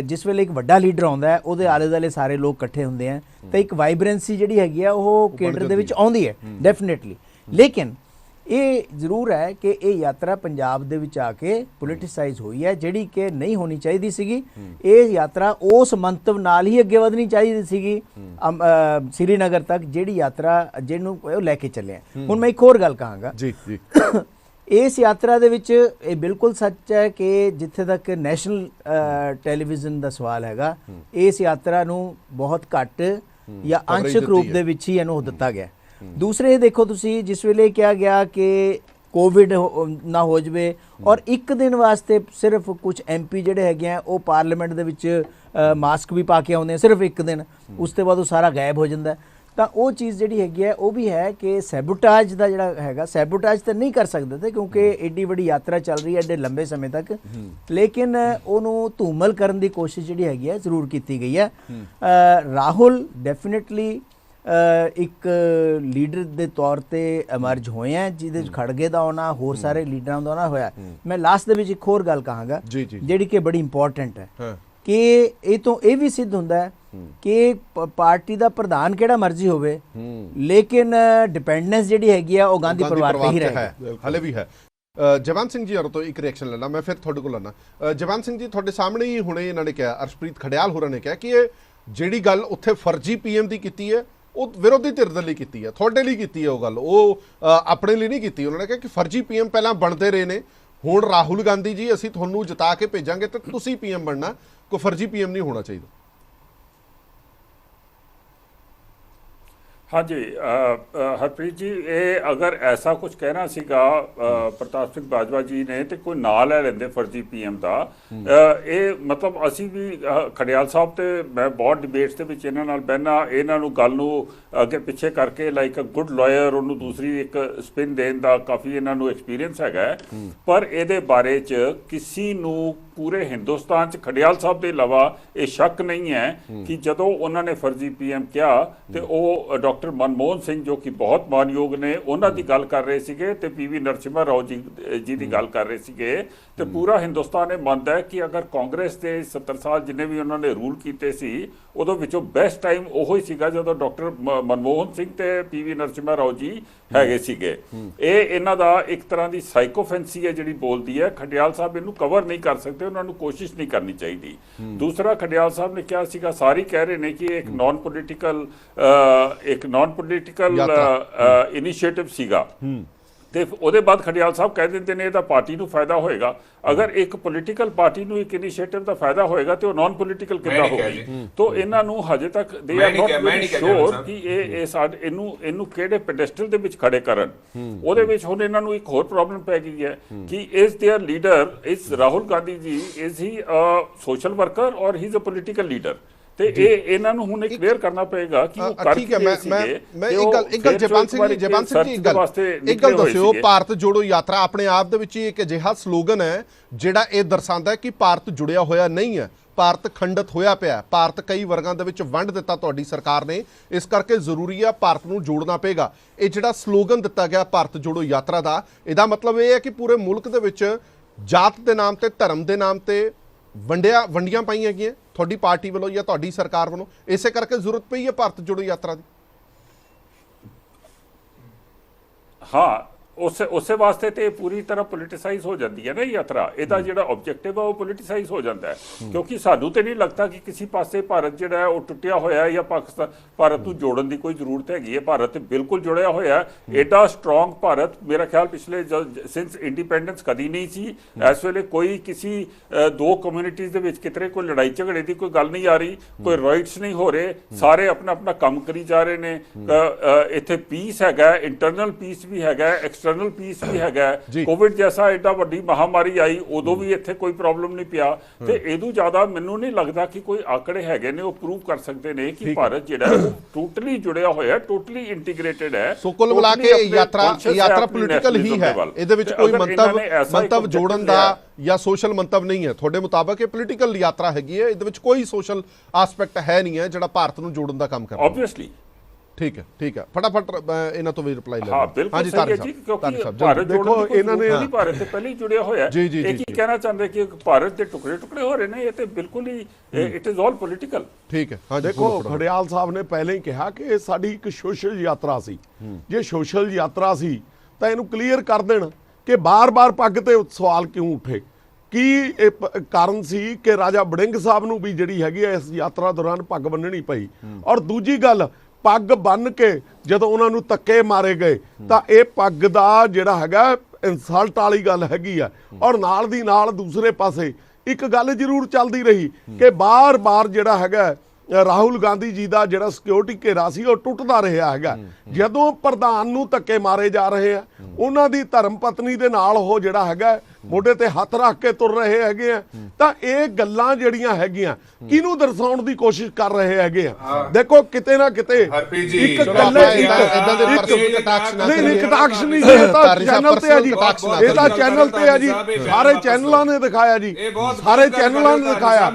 Speaker 5: ਜਿਸ ਵੇਲੇ ਇੱਕ ਵੱਡਾ ਲੀਡਰ ਆਉਂਦਾ ਹੈ, ਉਹਦੇ ਆਲੇ ਦੁਆਲੇ ਸਾਰੇ ਲੋਕ ਇਕੱਠੇ ਹੁੰਦੇ ਆ ਤਾਂ ਇੱਕ ਵਾਈਬ੍ਰੈਂਸੀ ਜਿਹੜੀ ਹੈਗੀ ਆ ਉਹ ਕੇਡਰ ਦੇ ਵਿੱਚ ਆਉਂਦੀ ਹੈ ਡੈਫੀਨਿਟਲੀ। ਲੇਕਿਨ ਇਹ ਜ਼ਰੂਰ ਹੈ ਕਿ ਇਹ ਯਾਤਰਾ ਪੰਜਾਬ ਦੇ ਵਿੱਚ ਆ ਕੇ ਪੋਲਿਟਿਸਾਈਜ਼ ਹੋਈ ਹੈ, ਜਿਹੜੀ ਕਿ ਨਹੀਂ ਹੋਣੀ ਚਾਹੀਦੀ ਸੀਗੀ। ਇਹ ਯਾਤਰਾ ਉਸ ਮੰਤਵ ਨਾਲ ਹੀ ਅੱਗੇ ਵਧਣੀ ਚਾਹੀਦੀ ਸੀਗੀ ਸ੍ਰੀਨਗਰ ਤੱਕ, ਜਿਹੜੀ ਯਾਤਰਾ ਜਿਹਨੂੰ ਉਹ ਲੈ ਕੇ ਚੱਲੇ। ਹੁਣ ਮੈਂ ਇੱਕ ਹੋਰ ਗੱਲ ਕਹਾਂਗਾ ਜੀ ਇਸ ਯਾਤਰਾ ਦੇ ਵਿੱਚ, ਇਹ ਬਿਲਕੁਲ ਸੱਚ ਹੈ ਕਿ ਜਿੱਥੇ ਤੱਕ ਨੈਸ਼ਨਲ ਟੈਲੀਵਿਜ਼ਨ ਦਾ ਸਵਾਲ ਹੈਗਾ, ਇਸ ਯਾਤਰਾ ਨੂੰ ਬਹੁਤ ਘੱਟ ਜਾਂ ਅੰਸ਼ਕ ਰੂਪ ਦੇ ਵਿੱਚ ਹੀ ਇਹਨੂੰ ਦਿੱਤਾ ਗਿਆ। ਦੂਸਰੇ ਦੇਖੋ ਤੁਸੀਂ, ਜਿਸ ਵੇਲੇ ਕਿਹਾ ਗਿਆ ਕਿ ਕੋਵਿਡ ਨਾ ਹੋ ਜਾਵੇ ਔਰ ਇੱਕ ਦਿਨ ਵਾਸਤੇ ਸਿਰਫ ਕੁਝ ਐਮਪੀ ਜਿਹੜੇ ਹੈਗੇ ਆ ਉਹ ਪਾਰਲੀਮੈਂਟ ਦੇ ਵਿੱਚ ਮਾਸਕ ਵੀ ਪਾ ਕੇ ਆਉਂਦੇ ਆ ਸਿਰਫ ਇੱਕ ਦਿਨ, ਉਸ ਤੋਂ ਬਾਅਦ ਉਹ ਸਾਰਾ ਗਾਇਬ ਹੋ ਜਾਂਦਾ। ਤਾਂ ਉਹ ਚੀਜ਼ ਜਿਹੜੀ ਹੈਗੀ ਹੈ ਉਹ ਵੀ ਹੈ ਕਿ ਸੈਬੋਟਾਜ ਦਾ ਜਿਹੜਾ ਹੈਗਾ, ਸੈਬੋਟਾਜ ਤਾਂ ਨਹੀਂ ਕਰ ਸਕਦੇ ਤੇ ਕਿਉਂਕਿ ਏਡੀ ਵੱਡੀ ਯਾਤਰਾ ਚੱਲ ਰਹੀ ਹੈ ਏਡੇ ਲੰਬੇ ਸਮੇਂ ਤੱਕ, ਲੇਕਿਨ ਉਹਨੂੰ ਧੂਮਲ ਕਰਨ ਦੀ ਕੋਸ਼ਿਸ਼ ਜਿਹੜੀ ਹੈਗੀ ਹੈ ਜ਼ਰੂਰ ਕੀਤੀ ਗਈ ਹੈ। ਰਾਹੁਲ ਡੈਫੀਨਿਟਲੀ ਇੱਕ ਲੀਡਰ ਦੇ ਤੌਰ ਤੇ ਐਮਰਜ ਹੋਏ ਆ, ਜਿਹਦੇ ਵਿੱਚ ਖੜਗੇ ਦਾ ਆਉਣਾ, ਹੋਰ ਸਾਰੇ ਲੀਡਰਾਂ ਦਾ ਆਉਣਾ ਹੋਇਆ। ਮੈਂ ਲਾਸਟ ਦੇ ਵਿੱਚ ਇੱਕ ਹੋਰ ਗੱਲ ਕਹਾਂਗਾ ਜਿਹੜੀ ਕਿ ਬੜੀ ਇੰਪੋਰਟੈਂਟ ਹੈ ਕਿ ਇਹ ਤੋਂ ਇਹ ਵੀ ਸਿੱਧ ਹੁੰਦਾ ਹੈ ਕਿ ਪਾਰਟੀ ਦਾ ਪ੍ਰਧਾਨ ਕਿਹੜਾ ਮਰਜ਼ੀ ਹੋਵੇ, ਲੇਕਿਨ ਡਿਪੈਂਡੈਂਸ ਜਿਹੜੀ ਹੈਗੀ ਆ ਉਹ ਗਾਂਧੀ ਪਰਿਵਾਰ ਤੇ ਹੀ ਰਹੇਗੀ,
Speaker 1: ਹਲੇ ਵੀ ਹੈ। ਜਵੰਤ ਸਿੰਘ ਜੀ ਤੋਂ ਇੱਕ ਰਿਐਕਸ਼ਨ ਲੈਣਾ, ਮੈਂ ਫਿਰ ਤੁਹਾਡੇ ਕੋਲ ਆਉਣਾ। ਜਵੰਤ ਸਿੰਘ ਜੀ, ਤੁਹਾਡੇ ਸਾਹਮਣੇ ਹੀ ਹੁਣੇ ਇਹਨਾਂ ਨੇ ਕਿਹਾ, ਅਰਸ਼ਪ੍ਰੀਤ ਖੜਿਆਲ ਹੋਰਾਂ ਨੇ ਕਿਹਾ ਕਿ ਇਹ ਜਿਹੜੀ ਗੱਲ ਉੱਥੇ ਫਰਜ਼ੀ ਪੀਐਮ ਦੀ ਕੀਤੀ ਹੈ ਉਹ ਵਿਰੋਧੀ ਧਿਰ ਦੇ ਲਈ ਕੀਤੀ ਹੈ, ਤੁਹਾਡੇ ਲਈ ਕੀਤੀ ਹੈ ਉਹ ਗੱਲ, ਉਹ ਆਪਣੇ ਲਈ ਨਹੀਂ ਕੀਤੀ। ਉਹਨਾਂ ਨੇ ਕਿਹਾ ਕਿ ਫਰਜ਼ੀ ਪੀਐਮ ਪਹਿਲਾਂ ਬਣਦੇ ਰਹੇ ਨੇ, ਹੁਣ ਰਾਹੁਲ ਗਾਂਧੀ ਜੀ ਅਸੀਂ ਤੁਹਾਨੂੰ ਜਿਤਾ ਕੇ ਭੇਜਾਂਗੇ ਤੇ ਤੁਸੀਂ ਪੀਐਮ ਬਣਨਾ, ਕੋਈ ਫਰਜ਼ੀ ਪੀਐਮ ਨਹੀਂ ਹੋਣਾ ਚਾਹੀਦਾ।
Speaker 2: हाँ जी, हरप्रीत जी, ये अगर ऐसा कुछ कहना सीगा प्रताप सिंह बाजवा जी ने तो कोई ना लै लेंदे फर्जी पीएम का। ये मतलब असी भी खड़ियाल साहब तो मैं बहुत डिबेट्स के विच इन्हां नाल बहना, इन्हां नूं गल नूं अगे पिछे करके लाइक अ गुड लॉयर उन्होंने दूसरी एक स्पिन देने का काफ़ी इन्हां नूं एक्सपीरियंस है। पर ये बारे च किसी नूं पूरे हिंदुस्तान च खड़ियाल साहब के अलावा ये शक नहीं है कि जदों उन्होंने फर्जी पीएम किया तो वो डॉक्टर मनमोहन सिंह जो कि बहुत मानयोग ने उन्हों की गल कर रहे थे तो पीवी नरसिम्हा राव जी की गल कर रहे थे। तो पूरा हिंदुस्तान ये मानता है कि अगर कांग्रेस के 70 साल जिन्हें भी उन्होंने रूल किए उदों विचों बेस्ट टाइम उहो ही सीगा जदों डॉक्टर मनमोहन सिंह ते पीवी नरसिम्हा राव जी हैगे सीगे। ये इन्हां दा एक तरह की साइकोफेंसी है जिहड़ी बोलती है। खड़ियाल साहब इनू कवर नहीं कर सकते, उन्होंने कोशिश नहीं करनी चाहिए। दूसरा खड़ियाल साहब ने क्या सीगा, सारी कह रहे हैं कि एक नॉन पोलिटिकल इनिशिएटिव सीगा ਤੇ ਉਹਦੇ ਬਾਅਦ ਖਡਿਆਲ ਸਾਹਿਬ ਕਹਿ ਦਿੰਦੇ ਨੇ ਇਹਦਾ ਪਾਰਟੀ ਨੂੰ ਫਾਇਦਾ ਹੋਏਗਾ। ਅਗਰ ਇੱਕ ਪੋਲੀਟੀਕਲ ਪਾਰਟੀ ਨੂੰ ਇੱਕ ਇਨੀਸ਼ੀਏਟਿਵ ਦਾ ਫਾਇਦਾ ਹੋਏਗਾ ਤੇ ਉਹ ਨਾਨ ਪੋਲੀਟੀਕਲ ਕਿੱਦਾਂ ਹੋਗੀ? ਤਾਂ ਇਹਨਾਂ ਨੂੰ ਹਜੇ ਤੱਕ they are not very sure ਕਿ ਇਹ ਸਾਡੇ ਇਹਨੂੰ ਕਿਹੜੇ ਪੈਡੈਸਟਲ ਦੇ ਵਿੱਚ ਖੜੇ ਕਰਨ। ਉਹਦੇ ਵਿੱਚ ਹੁਣ ਇਹਨਾਂ ਨੂੰ ਇੱਕ ਹੋਰ ਪ੍ਰੋਬਲਮ ਪੈ ਗਈ ਹੈ ਕਿ is there leader is Rahul Gandhi ji, is he a social worker ਔਰ he is a political leader. ਤੇ ਇਹ ਇਹਨਾਂ ਨੂੰ ਹੁਣ ਕਲੀਅਰ ਕਰਨਾ ਪਏਗਾ ਕਿ ਉਹ ਕਰ
Speaker 1: ਠੀਕ ਹੈ। ਮੈਂ ਇੱਕ ਗੱਲ ਜੈਪਾਲ ਸਿੰਘ ਜੀ ਇੱਕ ਗੱਲ ਦੱਸਿਓ, ਭਾਰਤ ਜੋੜੋ ਯਾਤਰਾ ਆਪਣੇ ਆਪ ਦੇ ਵਿੱਚ ਹੀ ਇੱਕ ਅਜਿਹਾ ਸਲੋਗਨ ਹੈ ਜਿਹੜਾ ਇਹ ਦਰਸਾਉਂਦਾ ਹੈ ਕਿ ਭਾਰਤ ਜੁੜਿਆ ਹੋਇਆ ਨਹੀਂ ਹੈ, ਭਾਰਤ ਖੰਡਿਤ ਹੋਇਆ ਪਿਆ, ਭਾਰਤ ਕਈ ਵਰਗਾਂ ਦੇ ਵਿੱਚ ਵੰਡ ਦਿੱਤਾ ਤੁਹਾਡੀ ਸਰਕਾਰ ਨੇ, ਇਸ ਕਰਕੇ ਜ਼ਰੂਰੀ ਹੈ ਭਾਰਤ ਨੂੰ ਜੋੜਨਾ ਪਏਗਾ। ਇਹ ਜਿਹੜਾ ਸਲੋਗਨ ਦਿੱਤਾ ਗਿਆ ਭਾਰਤ ਜੋੜੋ ਯਾਤਰਾ ਦਾ, ਇਹਦਾ ਮਤਲਬ ਇਹ ਹੈ ਕਿ ਪੂਰੇ ਮੁਲਕ ਦੇ ਵਿੱਚ ਜਾਤ ਦੇ ਨਾਮ ਤੇ, ਧਰਮ ਦੇ ਨਾਮ ਤੇ ਵੰਡੀਆਂ ਪਾਈਆਂ ਗਈਆਂ ਤੁਹਾਡੀ ਪਾਰਟੀ ਵੱਲੋਂ ਜਾਂ ਤੁਹਾਡੀ ਸਰਕਾਰ ਵੱਲੋਂ, ਇਸੇ ਕਰਕੇ ਜ਼ਰੂਰਤ ਪਈ ਹੈ ਭਾਰਤ ਜੋੜੋ ਯਾਤਰਾ ਦੀ।
Speaker 2: ਹਾਂ, ਉਸੇ ਵਾਸਤੇ ਤੇ ਪੂਰੀ ਤਰ੍ਹਾਂ ਪੋਲੀਟੀਸਾਈਜ਼ ਹੋ ਜਾਂਦੀ ਹੈ ਨਾ ਯਾਤਰਾ। ਇਹਦਾ ਜਿਹੜਾ ਆਬਜੈਕਟਿਵ ਆ ਉਹ ਪੋਲੀਟੀਸਾਈਜ਼ ਹੋ ਜਾਂਦਾ ਹੈ, ਕਿਉਂਕਿ ਸਾਨੂੰ ਤੇ ਨਹੀਂ ਲੱਗਦਾ ਕਿ ਕਿਸੇ ਪਾਸੇ ਭਾਰਤ ਜਿਹੜਾ ਹੈ ਉਹ ਟੁੱਟਿਆ ਹੋਇਆ ਹੈ ਜਾਂ ਪਾਕਿਸਤਾਨ ਭਾਰਤ ਨੂੰ ਜੋੜਨ ਦੀ ਕੋਈ ਜ਼ਰੂਰਤ ਹੈਗੀ ਹੈ। ਭਾਰਤ ਤੇ ਬਿਲਕੁਲ ਜੁੜਿਆ ਹੋਇਆ ਹੈ। ਐਡਾ ਸਟਰੋਂਗ ਭਾਰਤ ਮੇਰਾ ਖਿਆਲ ਪਿਛਲੇ ਸਿੰਸ ਇੰਡੀਪੈਂਡੈਂਸ ਕਦੀ ਨਹੀਂ ਸੀ। ਇਸ ਵੇਲੇ ਕੋਈ ਕਿਸੇ ਦੋ ਕਮਿਊਨਿਟੀਜ਼ ਦੇ ਵਿੱਚ ਕਿਤੇ ਕੋਈ ਲੜਾਈ ਝਗੜੇ ਦੀ ਕੋਈ ਗੱਲ ਨਹੀਂ ਆ ਰਹੀ, ਕੋਈ ਰਾਈਟਸ ਨਹੀਂ ਹੋ ਰਹੇ, ਸਾਰੇ ਆਪਣਾ ਆਪਣਾ ਕੰਮ ਕਰੀ ਜਾ ਰਹੇ ਨੇ। ਇੱਥੇ ਪੀਸ ਹੈਗਾ, ਇੰਟਰਨਲ ਪੀਸ ਵੀ ਹੈਗਾ, ਐਕਸਟਰਨਲ ਪੀਸ ਵੀ ਹੈਗਾ। ਕੋਵਿਡ ਜੈਸਾ ਐਡਾ ਵੱਡੀ ਮਹਾਮਾਰੀ ਆਈ ਉਦੋਂ ਵੀ ਇੱਥੇ ਕੋਈ ਪ੍ਰੋਬਲਮ ਨਹੀਂ ਪਿਆ। ਤੇ ਇਹਦੋਂ ਜ਼ਿਆਦਾ ਮੈਨੂੰ ਨਹੀਂ ਲੱਗਦਾ ਕਿ ਕੋਈ ਆંકੜੇ ਹੈਗੇ ਨੇ ਉਹ ਪ੍ਰੂਵ ਕਰ ਸਕਦੇ ਨੇ ਕਿ ਭਾਰਤ ਜਿਹੜਾ ਉਹ ਟੋਟਲੀ ਜੁੜਿਆ ਹੋਇਆ, ਟੋਟਲੀ ਇੰਟੀਗ੍ਰੇਟਿਡ ਹੈ।
Speaker 1: ਸੋ ਕੁੱਲ ਮਿਲਾ ਕੇ ਯਾਤਰਾ ਪੋਲੀਟੀਕਲ ਹੀ ਹੈ, ਇਹਦੇ ਵਿੱਚ ਕੋਈ ਮੰਤਵ ਜੋੜਨ ਦਾ ਜਾਂ ਸੋਸ਼ਲ ਮੰਤਵ ਨਹੀਂ ਹੈ। ਤੁਹਾਡੇ ਮੁਤਾਬਕ ਇਹ ਪੋਲੀਟੀਕਲ ਯਾਤਰਾ ਹੈਗੀ ਹੈ, ਇਹਦੇ ਵਿੱਚ ਕੋਈ ਸੋਸ਼ਲ ਐਸਪੈਕਟ ਹੈ ਨਹੀਂ ਹੈ ਜਿਹੜਾ ਭਾਰਤ ਨੂੰ ਜੋੜਨ ਦਾ ਕੰਮ ਕਰਦਾ।
Speaker 2: ਆਬਵੀਅਸਲੀ
Speaker 1: ਠੀਕ ਹੈ। ਫਟਾਫਟ ਇਹਨਾਂ ਤੋਂ ਵੀ ਰਿਪਲਾਈ ਲੈ ਲਓ।
Speaker 2: ਹਾਂ ਬਿਲਕੁਲ ਸਹੀ ਹੈ ਜੀ, ਕਿਉਂਕਿ ਭਾਰਤ ਦੇਖੋ ਇਹਨਾਂ ਨੇ ਭਾਰਤ ਤੇ ਪਹਿਲੇ ਹੀ ਜੁੜਿਆ ਹੋਇਆ। ਇਹ ਕੀ ਕਹਿਣਾ ਚਾਹੁੰਦੇ ਕਿ ਭਾਰਤ ਦੇ ਟੁਕੜੇ ਹੋ ਰਹੇ ਨੇ? ਇਹ ਤੇ ਬਿਲਕੁਲ ਹੀ ਇਟ ਇਜ਼ ਆਲ ਪੋਲੀਟੀਕਲ।
Speaker 1: ਠੀਕ ਹੈ। ਹਾਂ
Speaker 4: ਦੇਖੋ ਖਡਿਆਲ ਸਾਹਿਬ ਨੇ ਪਹਿਲਾਂ ਹੀ ਕਿਹਾ ਕਿ ਇਹ ਸਾਡੀ ਇੱਕ ਸੋਸ਼ਲ ਯਾਤਰਾ ਸੀ। ਜੇ ਸੋਸ਼ਲ ਯਾਤਰਾ ਸੀ ਤਾਂ ਇਹਨੂੰ ਕਲੀਅਰ ਕਰ ਦੇਣ ਕਿ ਬਾਰ-ਬਾਰ ਪੱਗ ਤੇ ਸਵਾਲ ਕਿਉਂ ਉੱਠੇ। ਕੀ ਇਹ ਕਾਰਨ ਸੀ ਕਿ ਰਾਜਾ ਵੜਿੰਗ ਸਾਹਿਬ ਨੂੰ ਵੀ ਜਿਹੜੀ ਹੈਗੀ ਇਸ ਯਾਤਰਾ ਦੌਰਾਨ ਪੱਗ ਬੰਨਣੀ ਪਈ? ਔਰ ਦੂਜੀ ਗੱਲ, ਪੱਗ ਬੰਨ ਕੇ ਜਦੋਂ ਉਹਨਾਂ ਨੂੰ ਧੱਕੇ ਮਾਰੇ ਗਏ ਤਾਂ ਇਹ ਪੱਗ ਦਾ ਜਿਹੜਾ ਹੈਗਾ ਇਨਸਲਟ ਵਾਲੀ ਗੱਲ ਹੈਗੀ ਆ। ਔਰ ਨਾਲ ਦੀ ਨਾਲ ਦੂਸਰੇ ਪਾਸੇ ਇੱਕ ਗੱਲ ਜ਼ਰੂਰ ਚੱਲਦੀ ਰਹੀ ਕਿ ਬਾਰ-ਬਾਰ ਜਿਹੜਾ ਹੈਗਾ ਰਾਹੁਲ ਗਾਂਧੀ ਜੀ ਦਾ ਜਿਹੜਾ ਸਿਕਿਉਰਿਟੀ ਘੇਰਾ ਸੀ ਉਹ ਟੁੱਟਦਾ ਰਿਹਾ ਹੈਗਾ। ਜਦੋਂ ਪ੍ਰਧਾਨ ਨੂੰ ਧੱਕੇ ਮਾਰੇ ਜਾ ਰਹੇ ਆ, ਉਹਨਾਂ ਦੀ ਧਰਮ ਪਤਨੀ ਦੇ ਨਾਲ ਉਹ ਜਿਹੜਾ ਹੈਗਾ ਮੋਢੇ ਤੇ ਹੱਥ ਰੱਖ ਕੇ ਤੁਰ ਰਹੇ ਹੈਗੇ ਆ, ਤਾਂ ਇਹ ਗੱਲਾਂ ਜਿਹੜੀਆਂ ਹੈਗੀਆਂ ਕਿਹਨੂੰ ਦਰਸਾਉਣ ਦੀ ਕੋਸ਼ਿਸ਼ ਕਰ ਰਹੇ ਹੈਗੇ ਆ? ਦੇਖੋ ਕਿਤੇ ਨਾ ਕਿਤੇ ਇੱਕ ਇਕੱਲੇ ਨਹੀਂ ਕਟਾਕਸ਼ ਨਹੀਂ, ਇਹ ਤਾਂ ਚੈਨਲ ਤੇ ਆ ਜੀ, ਇਹ ਤਾਂ ਚੈਨਲ ਤੇ ਆ ਜੀ, ਸਾਰੇ ਚੈਨਲਾਂ ਨੇ ਦਿਖਾਇਆ ਜੀ, ਸਾਰੇ ਚੈਨਲਾਂ ਨੇ ਦਿਖਾਇਆ।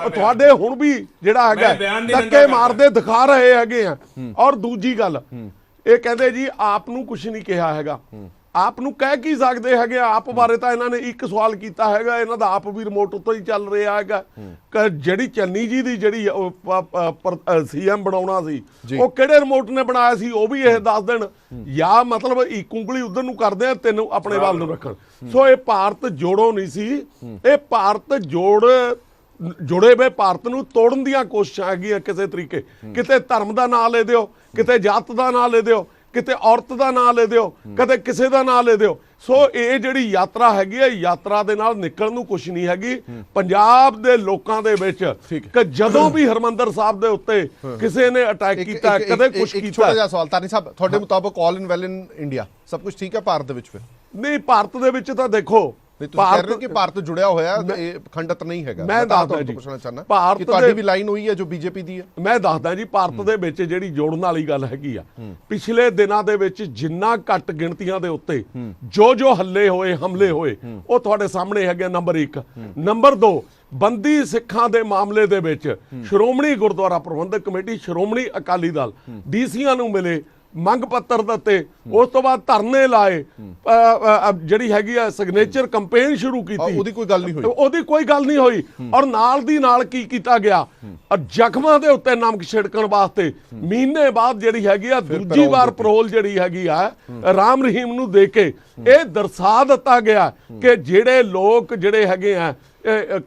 Speaker 4: ਤੁਹਾਡੇ ਹੁਣ ਵੀ ਜਿਹੜਾ ਹੈਗਾ ਧੱਕੇ ਮਾਰਦੇ ਦਿਖਾ ਰਹੇ ਹੈਗੇ ਆ। ਔਰ ਦੂਜੀ ਗੱਲ, ਇਹ ਕਹਿੰਦੇ ਜੀ ਆਪ ਨੂੰ ਕੁਝ ਨਹੀਂ ਕਿਹਾ ਹੈਗਾ। ਆਪ ਨੂੰ ਕਹਿ ਕੀ ਸਕਦੇ ਹੈਗੇ? ਆਪ ਬਾਰੇ ਤਾਂ ਇਹਨਾਂ ਨੇ ਇੱਕ ਸਵਾਲ ਕੀਤਾ ਹੈਗਾ, ਇਹਨਾਂ ਦਾ ਆਪ ਵੀ ਰਿਮੋਟ ਉੱਤੋਂ ਹੀ ਚੱਲ ਰਿਹਾ ਹੈਗਾ। ਜਿਹੜੀ ਚੰਨੀ ਜੀ ਦੀ ਜਿਹੜੀ ਸੀਐਮ ਬਣਾਉਣਾ ਸੀ ਉਹ ਕਿਹੜੇ ਰਿਮੋਟ ਨੇ ਬਣਾਇਆ ਸੀ ਉਹ ਵੀ ਇਹ ਦੱਸ ਦੇਣ, ਜਾਂ ਮਤਲਬ ਇੱਕ ਉਂਗਲੀ ਉਧਰ ਨੂੰ ਕਰਦੇ ਆ, ਤੈਨੂੰ ਆਪਣੇ ਵੱਲ ਨੂੰ ਰੱਖਣ। ਸੋ ਇਹ ਭਾਰਤ ਜੋੜੋ ਨਹੀਂ ਸੀ, ਇਹ ਭਾਰਤ ਜੁੜੇ ਵੇ ਭਾਰਤ ਨੂੰ ਤੋੜਨ ਦੀਆਂ ਕੋਸ਼ਿਸ਼ਾਂ ਹੈਗੀਆਂ ਕਿਸੇ ਤਰੀਕੇ। ਕਿਤੇ ਧਰਮ ਦਾ ਨਾਂ ਲੈ ਦਿਓ, ਕਿਤੇ ਜਾਤ ਦਾ ਨਾਂ ਲੈ ਦਿਓ, ਕਿਤੇ ਔਰਤ ਦਾ ਨਾਂ ਲੈ ਦਿਓ, ਕਦੇ ਕਿਸੇ ਦਾ ਨਾਂ ਲੈ ਦਿਓ। ਸੋ ਇਹ ਜਿਹੜੀ ਯਾਤਰਾ ਹੈਗੀ ਹੈ, ਯਾਤਰਾ ਦੇ ਨਾਲ ਨਿਕਲਣ ਨੂੰ ਕੁਝ ਨਹੀਂ ਹੈਗੀ। ਪੰਜਾਬ ਦੇ ਲੋਕਾਂ ਦੇ ਵਿੱਚ ਕਿ ਜਦੋਂ ਵੀ ਹਰਮੰਦਰ ਸਾਹਿਬ ਦੇ ਉੱਤੇ ਕਿਸੇ ਨੇ ਅਟੈਕ ਕੀਤਾ, ਕਦੇ ਕੁਝ ਕੀਤਾ।
Speaker 1: ਛੋਟਾ ਜਿਹਾ ਸਵਾਲ ਤਾਨੀ ਸਾਹਿਬ, ਤੁਹਾਡੇ ਮੁਤਾਬਕ ਆਲ ਇਨ ਵੈਲ ਇਨ ਇੰਡੀਆ ਸਭ ਕੁਝ ਠੀਕ ਹੈ ਭਾਰਤ ਦੇ ਵਿੱਚ? ਫਿਰ
Speaker 4: ਨਹੀਂ, ਭਾਰਤ ਦੇ ਵਿੱਚ ਤਾਂ ਦੇਖੋ
Speaker 1: ਭਾਰਤ ਜੁੜਿਆ ਹੋਇਆ, ਇਹ ਖੰਡਤ ਨਹੀਂ ਹੈਗਾ।
Speaker 4: ਮੈਂ ਦੱਸਦਾ ਜੀ,
Speaker 1: ਪੁੱਛਣਾ ਚਾਹੁੰਦਾ
Speaker 4: ਭਾਰਤ
Speaker 1: ਤੁਹਾਡੀ ਵੀ ਲਾਈਨ ਹੋਈ ਹੈ ਜੋ ਬੀਜੇਪੀ ਦੀ ਹੈ। ਮੈਂ
Speaker 4: ਦੱਸਦਾ ਜੀ, ਭਾਰਤ ਦੇ ਵਿੱਚ ਜਿਹੜੀ ਜੋੜਨ ਵਾਲੀ ਗੱਲ ਹੈਗੀ ਆ, ਪਿਛਲੇ ਦਿਨਾਂ ਦੇ ਵਿੱਚ ਜਿੰਨਾ ਘੱਟ ਗਿਣਤੀਆਂ ਦੇ ਉੱਤੇ ਜੋ ਹਮਲੇ ਹੋਏ ਉਹ ਤੁਹਾਡੇ ਸਾਹਮਣੇ ਹੈਗੇ। ਨੰਬਰ 1। ਨੰਬਰ 2, ਬੰਦੀ ਸਿੱਖਾਂ ਦੇ ਮਾਮਲੇ ਦੇ ਵਿੱਚ ਸ਼੍ਰੋਮਣੀ ਗੁਰਦੁਆਰਾ ਪ੍ਰਬੰਧਕ ਕਮੇਟੀ, ਸ਼੍ਰੋਮਣੀ ਅਕਾਲੀ ਦਲ ਡੀਸੀਆਂ ਨੂੰ ਮਿਲੇ, ਮੰਗ ਪੱਤਰ ਦਿੱਤੇ, ਉਸ ਤੋਂ ਬਾਅਦ ਧਰਨੇ ਲਾਏ, ਜਿਹੜੀ ਹੈਗੀ ਆ ਸਿਗਨੇਚਰ ਕੰਪੇਨ ਸ਼ੁਰੂ ਕੀਤੀ, ਉਹਦੀ ਕੋਈ ਗੱਲ ਨਹੀਂ ਹੋਈ। ਔਰ ਨਾਲ ਦੀ ਨਾਲ ਕੀ ਕੀਤਾ ਗਿਆ, ਜ਼ਖਮਾਂ ਦੇ ਉੱਤੇ ਨਮਕ ਛਿੜਕਣ ਵਾਸਤੇ ਮਹੀਨੇ ਬਾਅਦ ਜਿਹੜੀ ਹੈਗੀ ਆ ਦੂਜੀ ਵਾਰ ਪਰੋਲ ਜਿਹੜੀ ਹੈਗੀ ਆ ਰਾਮ ਰਹੀਮ ਨੂੰ ਦੇ ਕੇ ਇਹ ਦਰਸਾ ਦਿੱਤਾ ਗਿਆ ਕਿ ਜਿਹੜੇ ਲੋਕ ਜਿਹੜੇ ਹੈਗੇ ਆ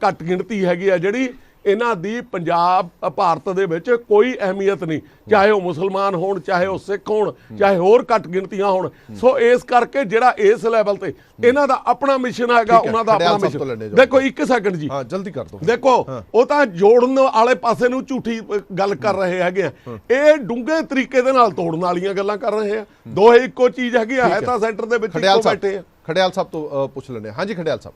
Speaker 4: ਘੱਟ ਗਿਣਤੀ ਹੈਗੀ ਆ ਜਿਹੜੀ, ਇਹਨਾਂ ਦੀ ਪੰਜਾਬ ਭਾਰਤ ਦੇ ਵਿੱਚ ਕੋਈ ਅਹਿਮੀਅਤ ਨਹੀਂ, ਚਾਹੇ ਉਹ ਮੁਸਲਮਾਨ ਹੋਣ, ਚਾਹੇ ਉਹ ਸਿੱਖ ਹੋਣ, ਚਾਹੇ ਹੋਰ ਘੱਟ ਗਿਣਤੀਆਂ ਹੋਣ। ਸੋ ਇਸ ਕਰਕੇ ਜਿਹੜਾ ਇਸ ਲੈਵਲ ਤੇ ਇਹਨਾਂ ਦਾ ਆਪਣਾ ਮਿਸ਼ਨ ਹੈਗਾ, ਉਹਨਾਂ ਦਾ ਆਪਣਾ ਮਿਸ਼ਨ। ਦੇਖੋ 1 ਸੈਕਿੰਡ ਜੀ,
Speaker 1: ਹਾਂ ਜਲਦੀ ਕਰ ਦਿਓ।
Speaker 4: ਦੇਖੋ ਉਹ ਤਾਂ ਜੋੜਨ ਵਾਲੇ ਪਾਸੇ ਨੂੰ ਝੂਠੀ ਗੱਲ ਕਰ ਰਹੇ ਹੈਗੇ ਆ, ਇਹ ਡੂੰਘੇ ਤਰੀਕੇ ਦੇ ਨਾਲ ਤੋੜਨ ਵਾਲੀਆਂ ਗੱਲਾਂ ਕਰ ਰਹੇ ਆ। ਦੋਹੇ ਇੱਕੋ ਚੀਜ਼ ਹੈਗੀ ਆ, ਹੈ ਤਾਂ ਸੈਂਟਰ ਦੇ ਵਿੱਚ ਇੱਕੋ ਬੈਠੇ ਆ।
Speaker 1: ਖੜਿਆਲ ਸਾਹਿਬ ਤੋਂ ਪੁੱਛ ਲੈਂਦੇ ਹਾਂ। ਹਾਂਜੀ ਖੜਿਆਲ ਸਾਹਿਬ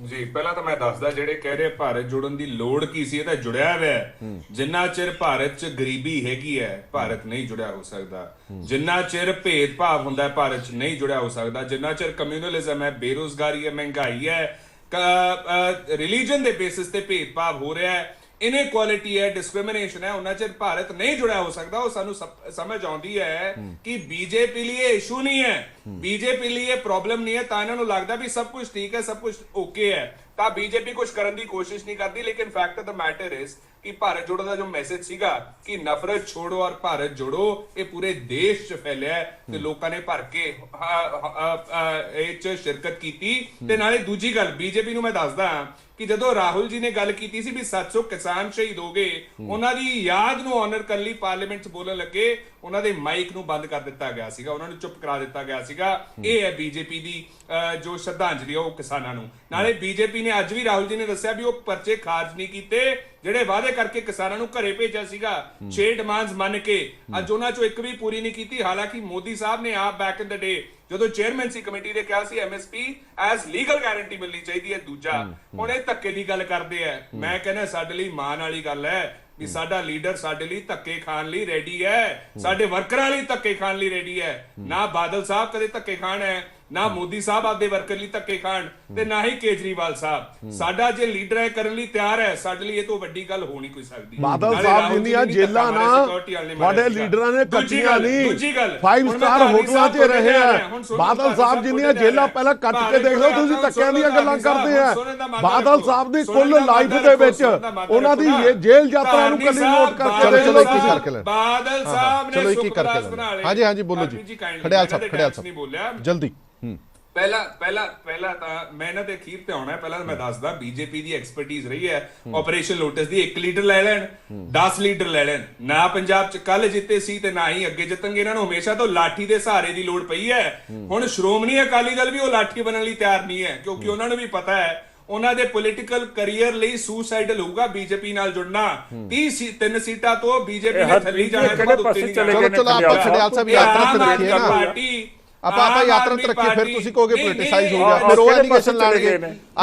Speaker 3: ਜੀ, ਪਹਿਲਾਂ ਤਾਂ ਮੈਂ ਦੱਸਦਾ ਜਿਹੜੇ ਕਹਿ ਰਹੇ ਭਾਰਤ ਜੁੜਨ ਦੀ ਲੋੜ ਕੀ ਸੀ, ਇਹ ਤਾਂ ਜੁੜਿਆ ਹੋਇਆ ਹੈ। ਜਿੰਨਾ ਚਿਰ ਭਾਰਤ 'ਚ ਗਰੀਬੀ ਹੈਗੀ ਹੈ, ਭਾਰਤ ਨਹੀਂ ਜੁੜਿਆ ਹੋ ਸਕਦਾ। ਜਿੰਨਾ ਚਿਰ ਭੇਦਭਾਵ ਹੁੰਦਾ ਹੈ, ਭਾਰਤ 'ਚ ਨਹੀਂ ਜੁੜਿਆ ਹੋ ਸਕਦਾ। ਜਿੰਨਾ ਚਿਰ ਕਮਿਊਨਲਿਜ਼ਮ ਹੈ, ਬੇਰੁਜ਼ਗਾਰੀ ਹੈ, ਮਹਿੰਗਾਈ ਹੈ, ਰਿਲੀਜਨ ਦੇ ਬੇਸਿਸ ਤੇ ਭੇਦਭਾਵ ਹੋ ਰਿਹਾ ਹੈ, ਇਨਇਕੁਆਲਿਟੀ ਹੈ, ਡਿਸਕ੍ਰਿਮੀਨੇਸ਼ਨ ਹੈ, ਉਹਨਾਂ ਚਿਰ ਭਾਰਤ ਨਹੀਂ ਜੁੜਿਆ ਹੋ ਸਕਦਾ। ਉਹ ਸਾਨੂੰ ਸਮਝ ਆਉਂਦੀ ਹੈ ਕਿ ਬੀਜੇਪੀ ਲਈ ਇਹ ਇਸ਼ੂ ਨਹੀਂ ਹੈ, ਬੀਜੇਪੀ ਲਈ ਇਹ ਪ੍ਰੋਬਲਮ ਨਹੀਂ ਹੈ। ਤਾਂ ਇਹਨਾਂ ਨੂੰ ਲੱਗਦਾ ਵੀ ਸਭ ਕੁਝ ਠੀਕ ਹੈ, ਸਭ ਕੁਝ ਓਕੇ ਹੈ, ਤਾਂ ਬੀਜੇਪੀ ਕੁਝ ਕਰਨ ਦੀ ਕੋਸ਼ਿਸ਼ ਨਹੀਂ ਕਰਦੀ। ਲੇਕਿਨ fact of the matter is ਕਿ ਭਾਰਤ ਜੋੜੋ ਦਾ ਜੋ ਮੈਸੇਜ ਸੀਗਾ ਕਿ ਨਫ਼ਰਤ ਛੋੜੋ ਔਰ ਭਾਰਤ ਜੋੜੋ, ਇਹ ਪੂਰੇ ਦੇਸ਼ 'ਚ ਫੈਲਿਆ ਤੇ ਲੋਕਾਂ ਨੇ ਭਰ ਕੇ ਇਹ 'ਚ ਸ਼ਿਰਕਤ ਕੀਤੀ। ਤੇ ਨਾਲੇ ਦੂਜੀ ਗੱਲ, ਬੀਜੇਪੀ ਨੂੰ ਮੈਂ ਦੱਸਦਾ ਕਿ ਜਦੋਂ ਰਾਹੁਲ ਜੀ ਨੇ ਗੱਲ ਕੀਤੀ ਸੀ ਵੀ 700 ਕਿਸਾਨ ਸ਼ਹੀਦ ਹੋ ਗਏ, ਉਹਨਾਂ ਦੀ ਯਾਦ ਨੂੰ ਆਨਰ ਕਰਨ ਲਈ ਪਾਰਲੀਮੈਂਟ 'ਚ ਬੋਲਣ ਲੱਗੇ, ਉਹਨਾਂ ਦੇ ਮਾਈਕ ਨੂੰ ਬੰਦ ਕਰ ਦਿੱਤਾ ਗਿਆ ਸੀਗਾ, ਉਹਨਾਂ ਨੂੰ ਚੁੱਪ ਕਰਾ ਦਿੱਤਾ ਗਿਆ ਸੀਗਾ। ਇਹ ਹੈ ਬੀਜੇਪੀ ਦੀ ਜੋ ਸ਼ਰਧਾਂਜਲੀ ਉਹ ਕਿਸਾਨਾਂ ਨੂੰ। ਨਾਲੇ ਬੀਜੇਪੀ ਨੇ ਅੱਜ ਵੀ ਰਾਹੁਲ ਜੀ ਨੇ ਦੱਸਿਆ ਵੀ ਉਹ ਪਰਚੇ ਖਾਰਜ ਨਹੀਂ ਕੀਤੇ, ਜਿਹੜੇ ਵਾਅਦੇ ਕਰਕੇ ਕਿਸਾਨਾਂ ਨੂੰ ਘਰੇ ਭੇਜਿਆ ਸੀਗਾ 6 ਡਿਮਾਂਡਸ ਮੰਨ ਕੇ, ਅੱਜ ਉਹਨਾਂ ਚੋਂ ਇੱਕ ਵੀ ਪੂਰੀ ਨਹੀਂ ਕੀਤੀ। ਹਾਲਾਂਕਿ ਮੋਦੀ ਸਾਹਿਬ ਨੇ ਆਪ ਬੈਕ ਇਨ ਦ ਡੇ ਜਦੋਂ ਚੇਅਰਮੈਨਸੀ ਕਮੇਟੀ ਦੇ ਕਿਹਾ ਸੀ ਐਮਐਸਪੀ ਐਜ਼ ਲੀਗਲ ਗਾਰੰਟੀ ਮਿਲਣੀ ਚਾਹੀਦੀ ਹੈ। ਦੂਜਾ ਹੁਣ ਇਹ ਧੱਕੇ ਦੀ ਗੱਲ ਕਰਦੇ ਆ। ਮੈਂ ਕਹਿੰਦਾ ਸਾਡੇ ਲਈ ਮਾਣ ਵਾਲੀ ਗੱਲ ਹੈ ਵੀ ਸਾਡਾ ਲੀਡਰ ਸਾਡੇ ਲਈ ਧੱਕੇ ਖਾਣ ਲਈ ਰੈਡੀ ਹੈ, ਸਾਡੇ ਵਰਕਰਾਂ ਲਈ ਧੱਕੇ ਖਾਣ ਲਈ ਰੈਡੀ ਹੈ। ਨਾ ਬਾਦਲ ਸਾਹਿਬ ਕਦੇ ਧੱਕੇ ਖਾਣ ਹੈ, ਨਾ ਮੋਦੀ ਸਾਹਿਬ ਆਪਦੇ ਵਰਕਰ ਲਈ ਧੱਕੇ ਖਾਣ, ਤੇ ਨਾ ਹੀ ਕੇਜਰੀਵਾਲ ਸਾਹਿਬ। ਸਾਡਾ ਜੇ ਲੀਡਰ ਹੈ ਕਰਨ ਲਈ ਤਿਆਰ ਹੈ, ਸਾਡੇ ਲਈ ਇਹ ਤੋਂ ਵੱਡੀ ਗੱਲ ਹੋ ਨਹੀਂ ਕੋਈ ਸਕਦੀ।
Speaker 4: ਬਾਦਲ ਸਾਹਿਬ ਜਿੰਨੀਆਂ ਜੇਲਾਂ ਨਾ ਤੁਹਾਡੇ ਲੀਡਰਾਂ ਨੇ ਕੱਟੀਆਂ ਨਹੀਂ,
Speaker 3: ਦੂਜੀ ਗੱਲ
Speaker 4: 5 ਸਟਾਰ ਹੋਟਲਾਂ 'ਚ ਰਹੇ ਆ। ਬਾਦਲ ਸਾਹਿਬ ਜਿੰਨੀਆਂ ਜੇਲਾਂ ਪਹਿਲਾਂ ਕੱਟ ਕੇ ਦੇਖ ਲਓ, ਤੁਸੀਂ ਧੱਕਿਆਂ ਦੀਆਂ ਗੱਲਾਂ ਕਰਦੇ ਆ। ਬਾਦਲ ਸਾਹਿਬ ਦੀ ਕੁੱਲ ਲਾਈਫ ਦੇ ਵਿੱਚ ਉਹਨਾਂ ਦੀ ਜੇਲ੍ਹ ਯਾਤਰਾ ਨੂੰ ਕੱਲੀ ਨੋਟ ਕਰਕੇ ਦੇਖ ਲਓ ਤੁਸੀਂ।
Speaker 3: ਬਾਦਲ ਸਾਹਿਬ ਨੇ
Speaker 1: ਸੁਖਦਾਸ ਬਣਾ ਲਿਆ। ਹਾਂਜੀ ਹਾਂਜੀ ਬੋਲੋ ਜੀ ਖੜਿਆਲ ਸਾਹਿਬ ਜਲਦੀ।
Speaker 3: ਪਹਿਲਾਂ ਤਾਂ ਮੈਂ ਇਹਨਾਂ ਦੇ ਅਖੀਰ ਤੇ ਆਉਣਾ। ਪਹਿਲਾਂ ਮੈਂ ਦੱਸਦਾ ਬੀਜੇਪੀ ਦੀ ਐਕਸਪਰਟੀਜ਼ ਰਹੀ ਹੈ ਆਪਰੇਸ਼ਨ ਲੋਟਸ ਦੀ। 1 ਲੀਡਰ ਲੈ ਲੈਣ, 10 ਲੀਡਰ ਲੈ ਲੈਣ, ਨਾ ਪੰਜਾਬ 'ਚ ਕੱਲ ਜਿੱਤੇ ਸੀ ਤੇ ਨਾ ਹੀ ਅੱਗੇ ਜਿੱਤਣਗੇ। ਇਹਨਾਂ ਨੂੰ ਹਮੇਸ਼ਾ ਤੋਂ ਲਾਠੀ ਦੇ ਸਹਾਰੇ ਦੀ ਲੋੜ ਪਈ ਹੈ। ਹੁਣ ਸ਼੍ਰੋਮਣੀ ਅਕਾਲੀ ਦਲ ਵੀ ਉਹ ਲਾਠੀ ਬਣਨ ਲਈ ਤਿਆਰ ਨਹੀਂ ਹੈ, ਕਿਉਂਕਿ ਉਹਨਾਂ ਨੂੰ ਵੀ ਪਤਾ ਹੈ ਉਹਨਾਂ ਦੇ ਪੋਲੀਟੀਕਲ ਕੈਰੀਅਰ ਲਈ ਸੁਸਾਈਡਲ ਹੋਊਗਾ ਬੀਜੇਪੀ ਨਾਲ ਜੁੜਨਾ। 3 ਸੀਟਾਂ ਤੋਂ ਬੀਜੇਪੀ ਨੇ ਥੱਲੇ ਜਾਣਾ।
Speaker 1: ਚਲੋ ਆਪਾਂ ਖੜਿਆਲ ਸਾਹਿਬ ਯਾਤਰਾ ਤੇ ਰੱਖੀਏ ਨਾ, ਆਪਾਂ ਯਾਤਰਾ ਤੇ ਰੱਖੀਏ, ਫਿਰ ਤੁਸੀਂ ਕਹੋਗੇ ਪੋਲਿਟਿਸਾਈਜ਼ ਹੋ ਗਿਆ, ਫਿਰ ਉਹ ਐਲੀਗੇਸ਼ਨ ਲਾਣਗੇ।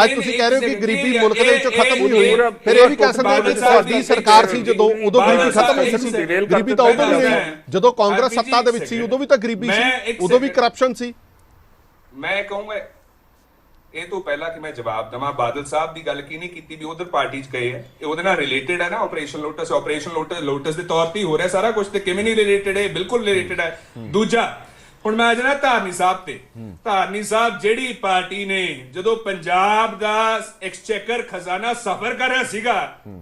Speaker 1: ਅੱਜ ਤੁਸੀਂ ਕਹਿ ਰਹੇ ਹੋ ਕਿ ਗਰੀਬੀ ਮੁਲਕ ਦੇ ਵਿੱਚੋਂ ਖਤਮ ਨਹੀਂ ਹੋਈ, ਫਿਰ ਇਹ ਵੀ ਕਹਿ ਸਕਦੇ ਹੋ ਕਿ ਤੁਹਾਡੀ ਸਰਕਾਰ ਸੀ ਜਦੋਂ, ਉਦੋਂ ਗਰੀਬੀ ਖਤਮ ਨਹੀਂ ਸੀ। ਗਰੀਬੀ ਤਾਂ ਉਦੋਂ ਵੀ ਨਹੀਂ, ਜਦੋਂ ਕਾਂਗਰਸ ਸੱਤਾ ਦੇ ਵਿੱਚ ਸੀ ਉਦੋਂ ਵੀ ਤਾਂ ਗਰੀਬੀ ਸੀ, ਉਦੋਂ ਵੀ ਕਰਪਸ਼ਨ ਸੀ।
Speaker 3: ਮੈਂ ਕਹੂੰਗਾ ਇਹ ਤੋਂ ਪਹਿਲਾਂ ਕਿ ਮੈਂ ਜਵਾਬ ਦਵਾਂ, ਬਾਦਲ ਸਾਹਿਬ ਦੀ ਗੱਲ ਕੀ ਨਹੀਂ ਕੀਤੀ ਵੀ ਉਧਰ ਪਾਰਟੀ 'ਚ ਗਏ ਹੈ, ਇਹ ਉਹਦੇ ਨਾਲ ਰਿਲੇਟਡ ਹੈ ਨਾ। ਆਪਰੇਸ਼ਨ ਲੋਟਸ ਦੇ ਤੌਰ ਤੇ ਹੋ ਰਿਹਾ ਸਾਰਾ ਕੁਝ, ਤੇ ਕਿਵੇਂ ਨਹੀਂ ਰਿਲੇਟਡ ਹੈ, ਬਿਲਕੁਲ ਰਿਲੇਟਡ ਹੈ। ਦੂਜਾ, ਹੁਣ ਮੈਂ ਜਨਾ ਧਾਰਨੀ ਸਾਹਿਬ ਤੇ, ਧਾਰਨੀ ਸਾਹਿਬ ਜਿਹੜੀ ਪਾਰਟੀ ਨੇ ਜਦੋਂ ਪੰਜਾਬ ਦਾ ਐਕਸਚੇਕਰ ਖਜ਼ਾਨਾ ਸਫਰ ਕਰ ਰਿਹਾ ਸੀਗਾ,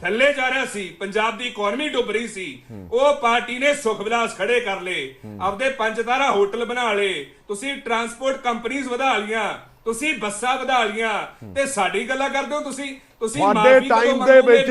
Speaker 3: ਥੱਲੇ ਜਾ ਰਿਹਾ ਸੀ, ਪੰਜਾਬ ਦੀ ਇਕਨੋਮੀ ਡੁੱਬ ਰਹੀ ਸੀ, ਉਹ ਪਾਰਟੀ ਨੇ ਸੁਖ ਵਿਲਾਸ ਖੜੇ ਕਰ ਲਏ, ਆਪਦੇ 5 ਤਾਰਾ ਹੋਟਲ ਬਣਾ ਲਏ, ਤੁਸੀਂ ਟਰਾਂਸਪੋਰਟ ਕੰਪਨੀਆਂ ਵਧਾ ਲੀਆਂ, ਤੁਸੀਂ ਬੱਸਾਂ ਵਧਾ ਲੀਆਂ, ਤੇ ਸਾਡੀ ਗੱਲਾਂ ਕਰਦੇ ਹੋ ਤੁਸੀਂ।
Speaker 4: ਤੁਹਾਡੇ ਟਾਈਮ ਦੇ ਵਿੱਚ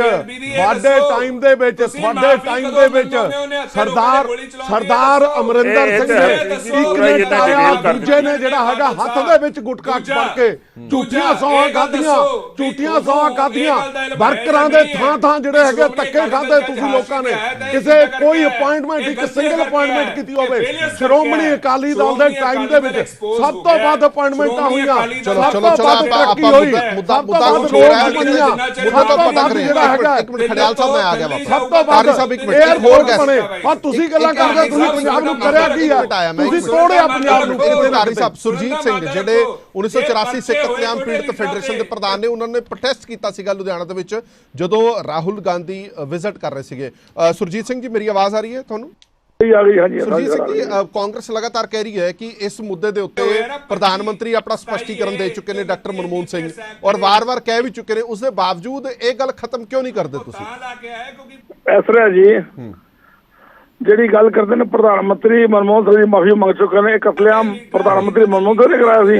Speaker 4: ਸਰਦਾਰ ਅਮਰਿੰਦਰ ਸਿੰਘ ਨੇ ਇੱਕ ਨੇ ਟਾਇਆ, ਦੂਜੇ ਨੇ ਜਿਹੜਾ ਹੈਗਾ ਹੱਥ ਦੇ ਵਿੱਚ ਗੁਟਕਾ ਫੜ ਕੇ ਝੂਠੀਆਂ ਸੌਹਾਂ ਖਾਧੀਆਂ, ਵਰਕਰਾਂ ਦੇ ਥਾਂ ਜਿਹੜੇ ਹੈਗੇ ਧੱਕੇ ਖਾਦੇ ਤੁਸੀਂ ਲੋਕਾਂ ਨੇ। ਕਿਸੇ ਕੋਈ ਅਪਾਇੰਟਮੈਂਟ, ਇੱਕ ਸਿੰਗਲ ਅਪਾਇੰਟਮੈਂਟ ਕੀਤੀ ਹੋਵੇ, ਸ਼੍ਰੋਮਣੀ ਅਕਾਲੀ ਦਲ ਦੇ ਟਾਈਮ ਦੇ ਵਿੱਚ ਸਭ ਤੋਂ ਵੱਧ ਅਪਾਇੰਟਮੈਂਟਾਂ ਹੋਈਆਂ, ਸਭ ਤੋਂ ਵੱਧ ਤਰੱਕੀ ਹੋਈ,
Speaker 1: ਮੁੱਦਾ ਖੜਿਆਲ ਸਾਹਿਬ ਮੈਂ ਆ ਗਿਆ ਵਾਪਸ।
Speaker 4: ਸਭ ਤੋਂ ਵੱਧ 에ਅਰਪੋਰਟ ਬਣੇ। ਪਰ ਤੁਸੀਂ ਗੱਲਾਂ ਕਰਦੇ, ਤੁਸੀਂ ਪੰਜਾਬ ਨੂੰ ਕਰਿਆ ਕੀ ਆ? ਤੁਸੀਂ ਤੋੜਿਆ ਪੰਜਾਬ ਨੂੰ।
Speaker 1: ਧਾਰੀ ਸਾਹਿਬ ਸੁਰਜੀਤ ਸਿੰਘ ਜਿਹੜੇ 1984 ਸਿੱਖ ਕਤਲੇਆਮ ਪੀੜਤ ਫੈਡਰੇਸ਼ਨ ਦੇ ਪ੍ਰਧਾਨ ਨੇ, ਉਹਨਾਂ ਨੇ ਪ੍ਰੋਟੈਸਟ ਕੀਤਾ ਸੀਗਾ ਲੁਧਿਆਣਾ ਦੇ ਵਿੱਚ ਜਦੋਂ ਰਾਹੁਲ ਗਾਂਧੀ ਵਿਜ਼ਿਟ ਕਰ ਰਹੇ ਸੀਗੇ। ਸੁਰਜੀਤ ਸਿੰਘ ਜੀ ਮੇਰੀ ਆਵਾਜ਼ ਆ ਰਹੀ ਹੈ ਤੁਹਾਨੂੰ? ਸੁਰਜੀਤ ਸਿੰਘ ਜੀ, ਕਾਂਗਰਸ ਲਗਾਤਾਰ ਕਹਿ ਰਹੀ ਹੈ ਕਿ ਇਸ ਮੁੱਦੇ ਦੇ ਉੱਤੇ ਪ੍ਰਧਾਨ ਮੰਤਰੀ ਆਪਣਾ ਸਪਸ਼ਟੀਕਰਨ ਦੇ ਚੁੱਕੇ ਨੇ, ਡਾਕਟਰ ਮਨਮੋਹਨ ਸਿੰਘ, ਔਰ ਵਾਰ-ਵਾਰ ਕਹਿ ਵੀ ਚੁੱਕੇ ਨੇ। ਉਸ ਦੇ ਬਾਵਜੂਦ ਇਹ ਗੱਲ ਖਤਮ ਕਿਉਂ ਨਹੀਂ ਕਰਦੇ ਤੁਸੀਂ?
Speaker 6: ਇਸ ਤਰ੍ਹਾਂ ਜੀ, ਜਿਹੜੀ ਗੱਲ ਕਰਦੇ ਨੇ ਪ੍ਰਧਾਨ ਮੰਤਰੀ ਮਨਮੋਹਨ ਸਿੰਘ ਜੀ ਮਾਫੀ ਮੰਗ ਚੁੱਕੇ ਨੇ। ਕਤਲੇਆਮ ਪ੍ਰਧਾਨ ਮੰਤਰੀ ਮਨਮੋਹਨ ਸਿੰਘ ਨੇ ਕਰਾਇਆ ਸੀ।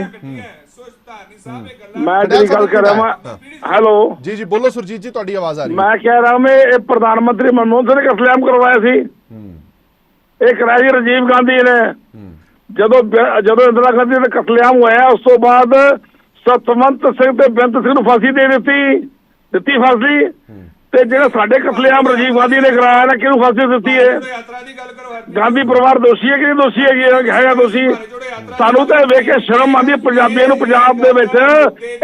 Speaker 6: ਮੈਂ ਜਿਹੜੀ ਗੱਲ ਕਰ ਰਿਹਾ ਮੈਂ ਹੈਲੋ
Speaker 1: ਜੀ ਜੀ ਬੋਲੋ ਸੁਰਜੀਤ ਜੀ, ਤੁਹਾਡੀ ਆਵਾਜ਼ ਆ ਰਹੀ ਹੈ।
Speaker 6: ਮੈਂ ਕਹਿ ਰਿਹਾ ਮੈਂ ਇਹ ਪ੍ਰਧਾਨ ਮੰਤਰੀ ਮਨਮੋਹਨ ਸਿੰਘ ਨੇ ਕਤਲੇਆਮ ਕਰਵਾਇਆ ਸੀ, ਇਹ ਕਰਾਇਆ ਸੀ ਰਾਜੀਵ ਗਾਂਧੀ ਨੇ। ਜਦੋਂ ਇੰਦਰਾ ਗਾਂਧੀ ਦਾ ਕਤਲੇਆਮ ਹੋਇਆ ਉਸ ਤੋਂ ਬਾਅਦ ਸਤਵੰਤ ਸਿੰਘ ਤੇ ਬੇਅੰਤ ਸਿੰਘ ਨੂੰ ਫਾਂਸੀ ਦੇ ਦਿੱਤੀ ਫਾਂਸੀ। ਤੇ ਜਿਹੜਾ ਸਾਡੇ ਕਤਲੇਆਮ ਰਾਜੀਵ ਗਾਂਧੀ ਨੇ ਕਰਾਇਆ ਨਾ, ਕਿਹਨੂੰ ਫਾਂਸੀ ਦਿੱਤੀ ਹੈ? ਗਾਂਧੀ ਪਰਿਵਾਰ ਦੋਸ਼ੀ ਹੈ ਕਿ ਨਹੀਂ ਦੋਸ਼ੀ ਹੈਗਾ ਦੋਸ਼ੀ? ਸਾਨੂੰ ਤਾਂ ਵੇਖ ਕੇ ਸ਼ਰਮ ਆਉਂਦੀ ਪੰਜਾਬੀਆਂ ਨੂੰ। ਪੰਜਾਬ ਦੇ ਵਿੱਚ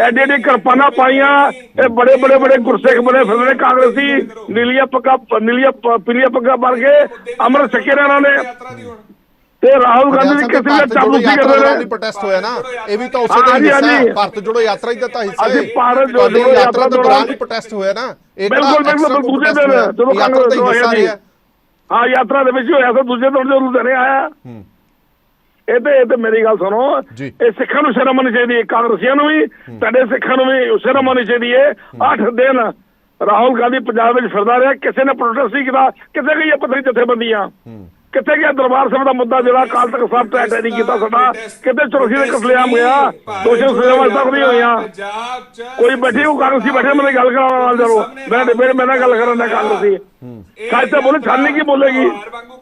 Speaker 6: ਐਡੀ ਕਿਰਪਾਨਾਂ ਪਾਈਆਂ, ਇਹ ਬੜੇ ਗੁਰਸਿੱਖ ਬਣੇ ਫਿਰਦੇ ਨੇ ਕਾਂਗਰਸੀ, ਨੀਲੀਆਂ ਪੀਲੀਆਂ ਪੱਗਾਂ ਬਣ ਕੇ ਅੰਮ੍ਰਿਤ ਛਕੇ ਨੇ ਇਹਨਾਂ ਨੇ। ਤੇ ਰਾਹੁਲ ਗਾਂਧੀ ਦੀ ਕਿਸੇ ਨੇ ਚਾਬੂਸੀ ਕਰਦੇ ਨੇ।
Speaker 1: ਪ੍ਰੋਟੈਸਟ ਹੋਇਆ ਨਾ, ਇਹ ਵੀ ਤਾਂ ਉਸੇ ਦਾ ਹਿੱਸਾ ਹੈ, ਭਾਰਤ ਜੋੜੋ ਯਾਤਰਾ ਦਾ ਤਾਂ ਹਿੱਸਾ ਹੈ।
Speaker 6: ਭਾਰਤ ਜੋੜੋ ਯਾਤਰਾ
Speaker 1: ਦੌਰਾਨ ਵੀ ਪ੍ਰੋਟੈਸਟ ਹੋਇਆ ਨਾ,
Speaker 6: ਬਿਲਕੁਲ ਦੂਜੇ ਦਿਨ ਜਦੋਂ ਕਾਂਗਰਸ ਹਾਂ ਯਾਤਰਾ ਦੇ ਵਿੱਚ ਹੋਇਆ ਸੀ, ਦੂਜੇ ਦਿਨ ਜਦੋਂ ਲੁਧਿਆਣੇ ਆਇਆ। ਇਹ ਤੇ ਮੇਰੀ ਗੱਲ ਸੁਣੋ, ਇਹ ਸਿੱਖਾਂ ਨੂੰ ਸ਼ਰਮ ਆਉਣੀ ਚਾਹੀਦੀ ਹੈ, ਕਾਂਗਰਸੀਆਂ ਨੂੰ ਵੀ, ਤੁਹਾਡੇ ਸਿੱਖਾਂ ਨੂੰ ਵੀ ਸ਼ਰਮ ਆਉਣੀ ਚਾਹੀਦੀ ਹੈ। 8 ਦਿਨ ਰਾਹੁਲ ਗਾਂਧੀ ਪੰਜਾਬ ਵਿੱਚ ਫਿਰਦਾ ਰਿਹਾ, ਕਿਸੇ ਨੇ ਪ੍ਰੋਟੈਸਟ ਨਹੀਂ ਕੀਤਾ। ਕਿੱਥੇ ਗਈ ਪੱਤਰੀ ਜਥੇਬੰਦੀਆਂ, ਕਿੱਥੇ ਗਿਆ ਦਰਬਾਰ ਸਾਹਿਬ ਦਾ ਮੁੱਦਾ ਜਿਹੜਾ ਅਕਾਲ ਤਖਤ ਸਾਹਿਬ ਟੈਟ ਨਹੀਂ ਕੀਤਾ ਸਾਡਾ? ਕਿਤੇ 84 ਦੇ ਕਤਲੇਆਮ ਹੋਇਆ, ਦੋਸ਼ੀ ਸਜ਼ਾਵਾਂ ਤੱਕ ਨਹੀਂ ਹੋਈਆਂ। ਕੋਈ ਬੈਠੀ ਉਹ ਕਾਂਗਰਸੀ ਬੈਠੇ, ਮੈਨੂੰ ਗੱਲ ਕਰਾਉਣ ਨਾਲ ਜਰੋ ਮੈਂ ਨਾਲ ਗੱਲ ਕਰਨ ਦਾ ਕਾਂਗਰਸੀ ਸੱਚ ਤਾਂ ਬੋਲੇ, ਛਾਨੀ ਕੀ ਬੋਲੇਗੀ?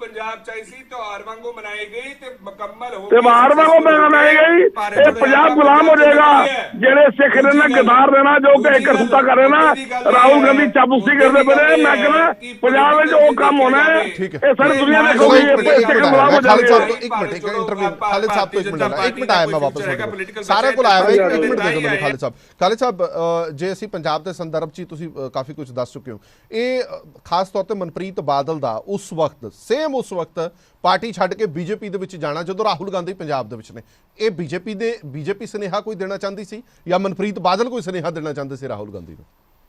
Speaker 3: ਪੰਜਾਬ ਚਾਹੀਦੀ ਤਿਉਹਾਰ ਵਾਂਗੂ ਮਨਾਈ ਗਈ ਤੇ ਮੁਕੰਮਲ ਹੋ
Speaker 6: ਤਿਉਹਾਰ ਵਾਂਗੂ ਮਨਾਈ ਗਈ। ਇਹ ਪੰਜਾਬ ਗੁਲਾਮ ਹੋ ਜਾਏਗਾ। ਜਿਹੜੇ ਸਿੱਖ ਨੇ ਨਾ ਗਦਾਰ ਦੇਣਾ, ਜੋ ਕਿ ਕਰਤੂਤਾ ਕਰ ਰਹੇ ਨਾ, ਰਾਹੁਲ ਗਾਂਧੀ ਚਾਬੂਸੀ ਕਰਦੇ ਪਏ। ਮੈਂ ਕਹਿੰਦਾ ਪੰਜਾਬ ਵਿੱਚ ਉਹ ਕੰਮ ਹੋਣਾ ਹੈ, ਇਹ ਸਾਰੀ ਦੁਨੀਆ ਦੇਖੋਗੀ।
Speaker 1: ਸਾਰੇ ਕੋਲ ਆਇਆ ਇੱਕ ਮਿੰਟ ਦੇ ਦਿਓ ਮੈਨੂੰ ਖਾਲਿਦ ਸਾਹਿਬ। ਖਾਲਿਦ ਸਾਹਿਬ, ਜੇ ਅਸੀਂ ਪੰਜਾਬ ਦੇ ਸੰਦਰਭ 'ਚ ਤੁਸੀਂ ਕਾਫੀ ਕੁਝ ਦੱਸ ਚੁੱਕੇ ਹੋ, ਇਹ ਖਾਸ ਤੌਰ ਤੇ ਮਨਪ੍ਰੀਤ ਬਾਦਲ ਦਾ ਉਸ ਵਕਤ ਪਾਰਟੀ ਛੱਡ ਕੇ ਬੀਜੇਪੀ ਦੇ ਵਿੱਚ ਜਾਣਾ, ਜਦੋਂ ਰਾਹੁਲ ਗਾਂਧੀ ਪੰਜਾਬ ਦੇ ਵਿੱਚ ਨੇ, ਇਹ ਬੀਜੇਪੀ ਸੁਨੇਹਾ ਕੋਈ ਦੇਣਾ ਚਾਹੁੰਦੀ ਸੀ ਜਾਂ ਮਨਪ੍ਰੀਤ ਬਾਦਲ ਕੋਈ ਸੁਨੇਹਾ ਦੇਣਾ ਚਾਹੁੰਦੇ ਸੀ ਰਾਹੁਲ ਗਾਂਧੀ ਨੂੰ?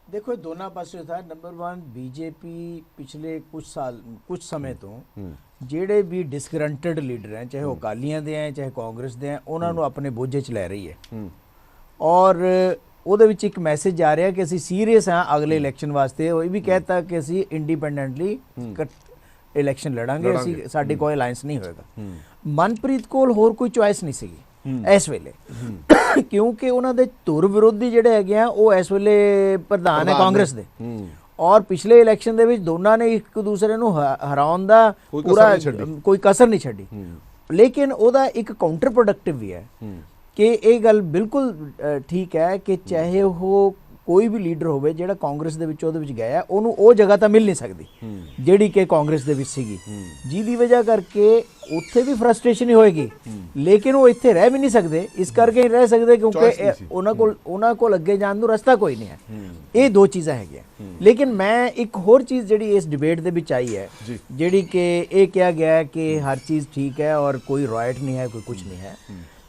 Speaker 5: देखो दोनों पासे था। नंबर 1 बीजेपी पिछले कुछ समय तो ਜਿਹੜੇ ਵੀ ਡਿਸਗਰੰਟਡ ਲੀਡਰ ਹੈ, ਚਾਹੇ ਉਹ ਅਕਾਲੀਆਂ ਦੇ ਹੈ ਚਾਹੇ ਕਾਂਗਰਸ ਦੇ ਹੈ, ਉਹਨਾਂ ਨੂੰ ਆਪਣੇ ਬੋਝੇ 'ਚ ਲੈ ਰਹੀ ਹੈ। ਔਰ ਉਹਦੇ ਵਿੱਚ ਇੱਕ ਮੈਸੇਜ ਆ ਰਿਹਾ ਕਿ ਅਸੀਂ ਸੀਰੀਅਸ ਹਾਂ ਅਗਲੇ ਇਲੈਕਸ਼ਨ ਵਾਸਤੇ। ਉਹ ਇਹ ਵੀ ਕਹਿਤਾ ਕਿ ਅਸੀਂ ਇੰਡੀਪੈਂਡੈਂਟਲੀ ਇਲੈਕਸ਼ਨ ਲੜਾਂਗੇ, ਅਸੀਂ ਸਾਡੇ ਕੋਈ ਅਲਾਈਅੰਸ ਨਹੀਂ ਹੋਏਗਾ। ਮਨਪ੍ਰੀਤ ਕੋਲ ਹੋਰ ਕੋਈ ਚੁਆਇਸ ਨਹੀਂ ਸੀਗੀ ਇਸ ਵੇਲੇ, ਕਿਉਂਕਿ ਉਹਨਾਂ ਦੇ ਧੁਰ ਵਿਰੋਧੀ ਜਿਹੜੇ ਹੈਗੇ ਆ ਉਹ ਇਸ ਵੇਲੇ ਪ੍ਰਧਾਨ ਹੈ ਕਾਂਗਰਸ ਦੇ। ਔਰ ਪਿਛਲੇ ਇਲੈਕਸ਼ਨ ਦੇ ਵਿੱਚ ਦੋਨਾਂ ਨੇ ਇੱਕ ਦੂਸਰੇ ਨੂੰ ਹਰਾਉਣ ਦਾ ਪੂਰਾ ਕੋਈ ਕਸਰ ਨਹੀਂ ਛੱਡੀ। ਲੇਕਿਨ ਉਹਦਾ ਇੱਕ ਕਾਊਂਟਰ ਪ੍ਰੋਡਕਟਿਵ ਵੀ ਹੈ ਕਿ ਇਹ ਗੱਲ ਬਿਲਕੁਲ ਠੀਕ ਹੈ ਕਿ ਚਾਹੇ ਉਹ ਕੋਈ ਵੀ ਲੀਡਰ ਹੋਵੇ ਜਿਹੜਾ ਕਾਂਗਰਸ ਦੇ ਵਿੱਚ ਉਹਦੇ ਵਿੱਚ ਗਿਆ, ਉਹਨੂੰ ਉਹ ਜਗ੍ਹਾ ਤਾਂ ਮਿਲ ਨਹੀਂ ਸਕਦੀ ਜਿਹੜੀ ਕਿ ਕਾਂਗਰਸ ਦੇ ਵਿੱਚ ਸੀਗੀ, ਜਿਹਦੀ ਵਜ੍ਹਾ ਕਰਕੇ ਉੱਥੇ ਵੀ ਫਰਸਟ੍ਰੇਸ਼ਨ ਹੀ ਹੋਏਗੀ। ਲੇਕਿਨ ਉਹ ਇੱਥੇ ਰਹਿ ਵੀ ਨਹੀਂ ਸਕਦੇ, ਇਸ ਕਰਕੇ ਨਹੀਂ ਰਹਿ ਸਕਦੇ ਕਿਉਂਕਿ ਉਹਨਾਂ ਕੋਲ ਅੱਗੇ ਜਾਣ ਨੂੰ ਰਸਤਾ ਕੋਈ ਨਹੀਂ ਹੈ। ਇਹ ਦੋ ਚੀਜ਼ਾਂ ਹੈਗੀਆਂ। ਲੇਕਿਨ ਮੈਂ ਇੱਕ ਹੋਰ ਚੀਜ਼ ਜਿਹੜੀ ਇਸ ਡਿਬੇਟ ਦੇ ਵਿੱਚ ਆਈ ਹੈ, ਜਿਹੜੀ ਕਿ ਇਹ ਕਿਹਾ ਗਿਆ ਕਿ ਹਰ ਚੀਜ਼ ਠੀਕ ਹੈ ਔਰ ਕੋਈ ਰਾਇਟ ਨਹੀਂ ਹੈ, ਕੋਈ ਕੁਝ ਨਹੀਂ ਹੈ।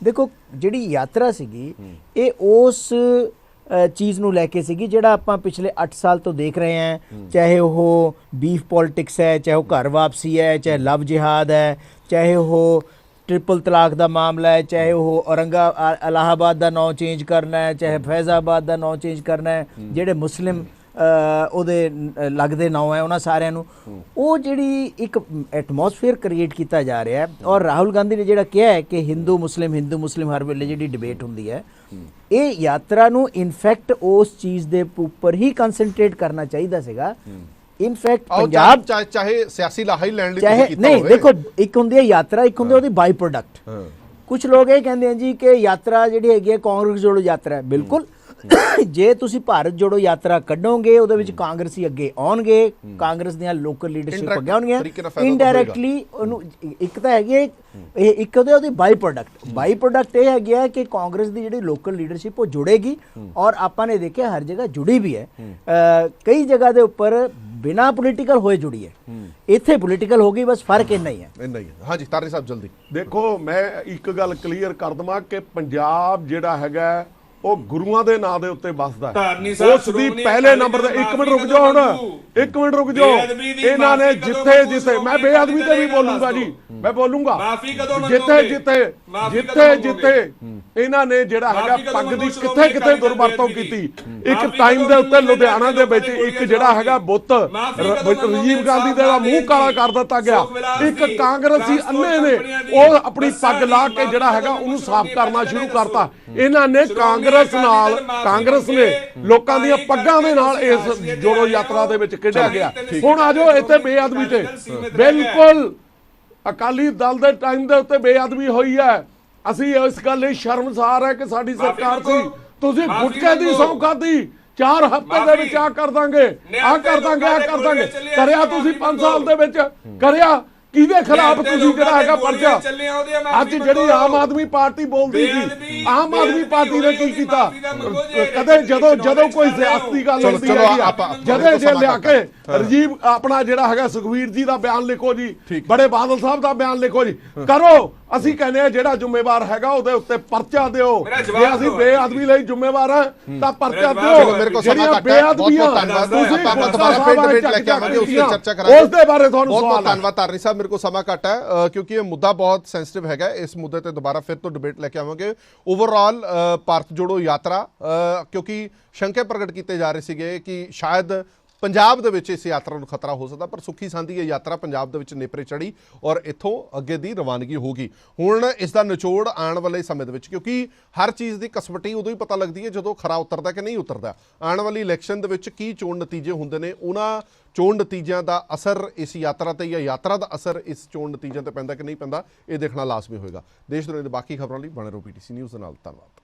Speaker 5: ਦੇਖੋ ਜਿਹੜੀ ਯਾਤਰਾ ਸੀਗੀ ਇਹ ਉਸ ਚੀਜ਼ ਨੂੰ ਲੈ ਕੇ ਸੀਗੀ ਜਿਹੜਾ ਆਪਾਂ ਪਿਛਲੇ 8 ਸਾਲ ਤੋਂ ਦੇਖ ਰਹੇ ਹਾਂ, ਚਾਹੇ ਉਹ ਬੀਫ ਪੋਲਿਟਿਕਸ ਹੈ, ਚਾਹੇ ਉਹ ਘਰ ਵਾਪਸੀ ਹੈ, ਚਾਹੇ ਲਵ ਜਿਹਾਦ ਹੈ, ਚਾਹੇ ਉਹ ट्रिपल तलाक का मामला है, चाहे वो इलाहाबाद का नौ चेंज करना है, चाहे फैज़ाबाद का नौ चेंज करना है, ਜਿਹੜੇ ਮੁਸਲਿਮ ਉਹਦੇ ਲੱਗਦੇ ਨਾਂ ਹੈ ਉਹਨਾਂ ਸਾਰਿਆਂ ਨੂੰ ਉਹ ਜਿਹੜੀ ਇੱਕ ਐਟਮੋਸਫੇਅਰ ਕ੍ਰੀਏਟ ਕੀਤਾ ਜਾ ਰਿਹਾ ਹੈ। ਔਰ ਰਾਹੁਲ ਗਾਂਧੀ ਨੇ ਜਿਹੜਾ ਕਿਹਾ ਹੈ ਕਿ ਹਿੰਦੂ ਮੁਸਲਿਮ ਹਰ ਵੇਲੇ ਜਿਹੜੀ ਡਿਬੇਟ ਹੁੰਦੀ ਹੈ, ਇਹ ਯਾਤਰਾ ਨੂੰ ਇਨਫੈਕਟ ਉਸ ਚੀਜ਼ ਦੇ ਉੱਪਰ ਹੀ ਕਨਸੈਂਟਰੇਟ ਕਰਨਾ ਚਾਹੀਦਾ ਸੀਗਾ। ਇਨਫੈਕਟ ਪੰਜਾਬ
Speaker 1: ਚਾਹੇ ਸਿਆਸੀ ਲਾਹਾ ਲੈਣ ਲਈ
Speaker 5: ਚਾਹੇ ਨਹੀਂ, ਦੇਖੋ ਇੱਕ ਹੁੰਦੀ ਹੈ ਯਾਤਰਾ, ਇੱਕ ਹੁੰਦੀ ਉਹਦੀ ਬਾਈ ਪ੍ਰੋਡਕਟ। ਕੁਝ ਲੋਕ ਇਹ ਕਹਿੰਦੇ ਆ ਜੀ ਕਿ ਯਾਤਰਾ ਜਿਹੜੀ ਹੈਗੀ ਹੈ ਕਾਂਗਰਸ ਜੋੜੋ ਯਾਤਰਾ ਹੈ। ਬਿਲਕੁਲ, ਜੇ ਤੁਸੀਂ ਭਾਰਤ ਜੋੜੋ ਯਾਤਰਾ ਕੱਢੋਗੇ ਉਹਦੇ ਵਿੱਚ ਕਾਂਗਰਸੀ ਅੱਗੇ ਆਉਣਗੇ, ਕਾਂਗਰਸ ਦੀਆਂ ਲੋਕਲ ਲੀਡਰਸ਼ਿਪ ਅੱਗੇ ਆਉਣਗੀਆਂ ਇਨਡਾਇਰੈਕਟਲੀ। ਉਹਨੂੰ ਇੱਕ ਤਾਂ ਹੈਗੀ ਇਹ ਇੱਕ ਉਹਦੀ ਬਾਈ ਪ੍ਰੋਡਕਟ ਇਹ ਹੈਗੀ ਹੈ ਕਿ ਕਾਂਗਰਸ ਦੀ ਜਿਹੜੀ ਲੋਕਲ ਲੀਡਰਸ਼ਿਪ ਉਹ ਜੁੜੇਗੀ ਔਰ ਆਪਾਂ ਨੇ ਦੇਖਿਆ ਹਰ ਜਗ੍ਹਾ ਜੁੜੀ ਵੀ ਹੈ, ਕਈ ਜਗ੍ਹਾ ਦੇ ਉੱਪਰ ਬਿਨਾ ਪੋਲੀਟੀਕਲ ਹੋਏ ਜੁੜੀ ਹੈ, ਇੱਥੇ ਪੋਲੀਟੀਕਲ ਹੋ ਗਈ, ਬਸ ਫਰਕ ਇੰਨਾ ਹੀ ਹੈ।
Speaker 1: ਹਾਂਜੀ ਤਾਰੇ ਸਾਹਿਬ ਜਲਦੀ
Speaker 4: ਦੇਖੋ, ਮੈਂ ਇੱਕ ਗੱਲ ਕਲੀਅਰ ਕਰ ਦਵਾਂ ਕਿ ਪੰਜਾਬ ਜਿਹੜਾ ਹੈਗਾ ਉਹ ਗੁਰੂਆਂ ਦੇ ਨਾਂ ਦੇ ਉੱਤੇ ਵੱਸਦਾ ਹੈ। ਉਸ ਦੀ ਪਹਿਲੇ ਨੰਬਰ ਤੇ ਇੱਕ ਮਿੰਟ ਰੁਕ ਜਾਓ, ਇਹਨਾਂ ਨੇ ਜਿੱਥੇ ਮੈਂ ਬੇਅਦਬੀ ਤੇ ਵੀ ਬੋਲੂੰਗਾ ਜੀ, ਮੈਂ ਬੋਲੂੰਗਾ ਜਿੱਥੇ ਇਹਨਾਂ ਨੇ ਜਿਹੜਾ ਹੈਗਾ
Speaker 3: ਮਾਫ਼ੀ ਕਦੋਂ
Speaker 4: ਪੱਗ ਦੀ
Speaker 3: ਮੰਗੋ
Speaker 4: ਕਿੱਥੇ
Speaker 3: ਸ਼੍ਰੋਮਣੀ
Speaker 4: ਕਿੱਥੇ
Speaker 3: ਅਕਾਲੀ ਦਲ
Speaker 4: ਦੁਰਵਰਤੋਂ
Speaker 3: ਦੀ?
Speaker 4: ਕੀਤੀ।
Speaker 3: ਮਾਫ਼ੀ
Speaker 4: ਇੱਕ ਟਾਈਮ ਦੇ
Speaker 3: ਕਦੋਂ
Speaker 4: ਉੱਤੇ
Speaker 3: ਮੰਗੋ
Speaker 4: ਲੁਧਿਆਣਾ ਦੇ ਵਿੱਚ
Speaker 3: ਕੋਈ
Speaker 4: ਇੱਕ ਜਿਹੜਾ ਹੈਗਾ ਬੁੱਤ
Speaker 3: ਮਾਫ਼ੀ ਕਦੋਂ
Speaker 4: ਰਾਜੀਵ
Speaker 3: ਮੰਗੋਗੇ?
Speaker 4: ਗਾਂਧੀ ਦਾ ਮੂੰਹ ਕਾਲਾ ਕਰ ਦਿੱਤਾ ਗਿਆ। ਇੱਕ ਕਾਂਗਰਸੀ ਅੰਨੇ ਨੇ ਉਹ ਆਪਣੀ ਪੱਗ ਲਾ ਕੇ ਜਿਹੜਾ ਹੈਗਾ ਉਹਨੂੰ ਸਾਫ਼ ਕਰਨਾ ਸ਼ੁਰੂ ਕਰਤਾ। ਇਹਨਾਂ ਨੇ ਕਾਂਗਰਸ ਨੇ ਲੋਕਾਂ ਦੀਆਂ ਪੱਗਾਂ ਦੇ ਨਾਲ ਇਸ ਜੋੜੋ ਯਾਤਰਾ ਦੇ ਵਿੱਚ ਖੇਡਿਆ ਗਿਆ। ਹੁਣ ਆ ਜਾਓ ਇੱਥੇ ਬੇਅਦਬੀ ਤੇ, ਬਿਲਕੁਲ ਅਕਾਲੀ ਦਲ ਦੇ ਟਾਈਮ ਦੇ ਉੱਤੇ ਬੇਅਦਬੀ ਹੋਈ ਹੈ। ਅਸੀਂ ਇਸ ਗੱਲ ਲਈ ਸ਼ਰਮਸਾਰ ਹੈ ਕਿ ਸਾਡੀ ਸਰਕਾਰ ਸੀ, ਤੁਸੀਂ ਗੁਟਕੇ ਦੀ ਸਹੁੰ ਖਾਧੀ 4 ਹਫ਼ਤੇ ਦੇ ਵਿੱਚ ਆ ਕਰ ਦਾਂਗੇ, ਆ ਕਰ ਦਾਂਗੇ ਕਰਿਆ ਤੁਸੀਂ 5 ਸਾਲ ਦੇ ਵਿੱਚ ਕਰਿਆ। ਕਿਹਦੇ ਖਿਲਾਫ ਤੁਸੀਂ ਜਿਹੜਾ ਹੈਗਾ ਪਰਚਾ? ਅੱਜ ਜਿਹੜੀ ਆਮ ਆਦਮੀ ਪਾਰਟੀ ਬੋਲਦੀ ਸੀ, ਆਮ ਆਦਮੀ ਪਾਰਟੀ ਨੇ ਕੀ ਕੀਤਾ? ਕਦੇ ਜਦੋਂ ਕੋਈ ਸਿਆਸਤੀ ਗੱਲ ਹੁੰਦੀ ਹੈ, ਜਦੇ ਜੇ ਲਿਆ ਕੇ ਰਾਜੀਵ ਆਪਣਾ ਜਿਹੜਾ ਹੈਗਾ ਸੁਖਵੀਰ ਜੀ ਦਾ ਬਿਆਨ ਲਿਖੋ ਜੀ, ਬੜੇ ਬਾਦਲ ਸਾਹਿਬ ਦਾ ਬਿਆਨ ਲਿਖੋ ਜੀ, ਕਰੋ। ਅਸੀਂ ਕਹਿੰਦੇ ਆ ਜਿਹੜਾ ਜ਼ਿੰਮੇਵਾਰ ਹੈਗਾ ਉਹਦੇ ਉੱਤੇ ਪਰਚਾ ਦਿਓ। ਜੇ ਅਸੀਂ ਬੇਅਦਬੀ ਲਈ ਜ਼ਿੰਮੇਵਾਰ ਹਾਂ ਤਾਂ ਪਰਚਾ ਦਿਓ।
Speaker 1: ਮੇਰੇ ਕੋਲ ਸਮਾਂ ਘੱਟ ਹੈ, ਬਹੁਤ ਧੰਨਵਾਦ। ਆਪਾਂ ਦੁਬਾਰਾ ਫਿਰ ਡਿਬੇਟ ਲੈ ਕੇ ਆਵਾਂਗੇ, ਉਸ ਤੇ ਚਰਚਾ ਕਰਾਂਗੇ।
Speaker 4: ਉਸ ਦੇ ਬਾਰੇ ਤੁਹਾਨੂੰ
Speaker 1: ਬਹੁਤ
Speaker 4: ਸਵਾਲ ਹੈ।
Speaker 1: ਧੰਨਵਾਦ ਧਾਰਨੀ ਸਾਹਿਬ, ਮੇਰੇ ਕੋਲ ਸਮਾਂ ਘੱਟ ਹੈ ਕਿਉਂਕਿ ਇਹ ਮੁੱਦਾ ਬਹੁਤ ਸੈਂਸਿਟਿਵ ਹੈਗਾ। ਇਸ ਮੁੱਦੇ ਤੇ ਦੁਬਾਰਾ ਫਿਰ ਤੋਂ ਡਿਬੇਟ ਲੈ ਕੇ ਆਵਾਂਗੇ। ਓਵਰਆਲ ਭਾਰਤ ਜੋੜੋ ਯਾਤਰਾ, ਕਿਉਂਕਿ ਸ਼ੰਕੇ ਪ੍ਰਗਟ ਕੀਤੇ ਜਾ ਰਹੇ ਸੀਗੇ ਕਿ ਸ਼ਾਇਦ ਪੰਜਾਬ ਦੇ ਵਿੱਚ ਇਸ ਯਾਤਰਾ ਨੂੰ ਖਤਰਾ ਹੋ ਸਕਦਾ, ਪਰ ਸੁੱਖੀ ਸਾਂਦੀ ਇਹ ਯਾਤਰਾ ਪੰਜਾਬ ਦੇ ਵਿੱਚ ਨੇਪਰੇ ਚੜੀ ਔਰ ਇੱਥੋਂ ਅੱਗੇ ਦੀ ਰਵਾਨਗੀ ਹੋਗੀ। ਹੁਣ ਇਸ ਦਾ ਨਿਚੋੜ ਆਉਣ ਵਾਲੇ ਸਮੇਂ ਦੇ ਵਿੱਚ, ਕਿਉਂਕਿ ਹਰ ਚੀਜ਼ ਦੀ ਕਸਵੱਟੀ ਉਦੋਂ ਹੀ ਪਤਾ ਲੱਗਦੀ ਹੈ ਜਦੋਂ ਖਰਾ ਉਤਰਦਾ ਕਿ ਨਹੀਂ ਉਤਰਦਾ। ਆਉਣ ਵਾਲੀ ਇਲੈਕਸ਼ਨ ਦੇ ਵਿੱਚ ਕੀ ਚੋਣ ਨਤੀਜੇ ਹੁੰਦੇ ਨੇ, ਉਹਨਾਂ ਚੋਣ ਨਤੀਜਿਆਂ ਦਾ ਅਸਰ ਇਸ ਯਾਤਰਾ ਤੇ ਜਾਂ ਯਾਤਰਾ ਦਾ ਅਸਰ ਇਸ ਚੋਣ ਨਤੀਜਿਆਂ ਤੇ ਪੈਂਦਾ ਕਿ ਨਹੀਂ ਪੈਂਦਾ, ਇਹ ਦੇਖਣਾ ਲਾਜ਼ਮੀ ਹੋਏਗਾ। ਦੇਸ਼ ਦੁਨੀਆ ਦੇ ਬਾਕੀ ਖਬਰਾਂ ਲਈ ਬਣੇ ਰਹੋ PTC ਨਿਊਜ਼ ਦੇ ਨਾਲ। ਧੰਨਵਾਦ।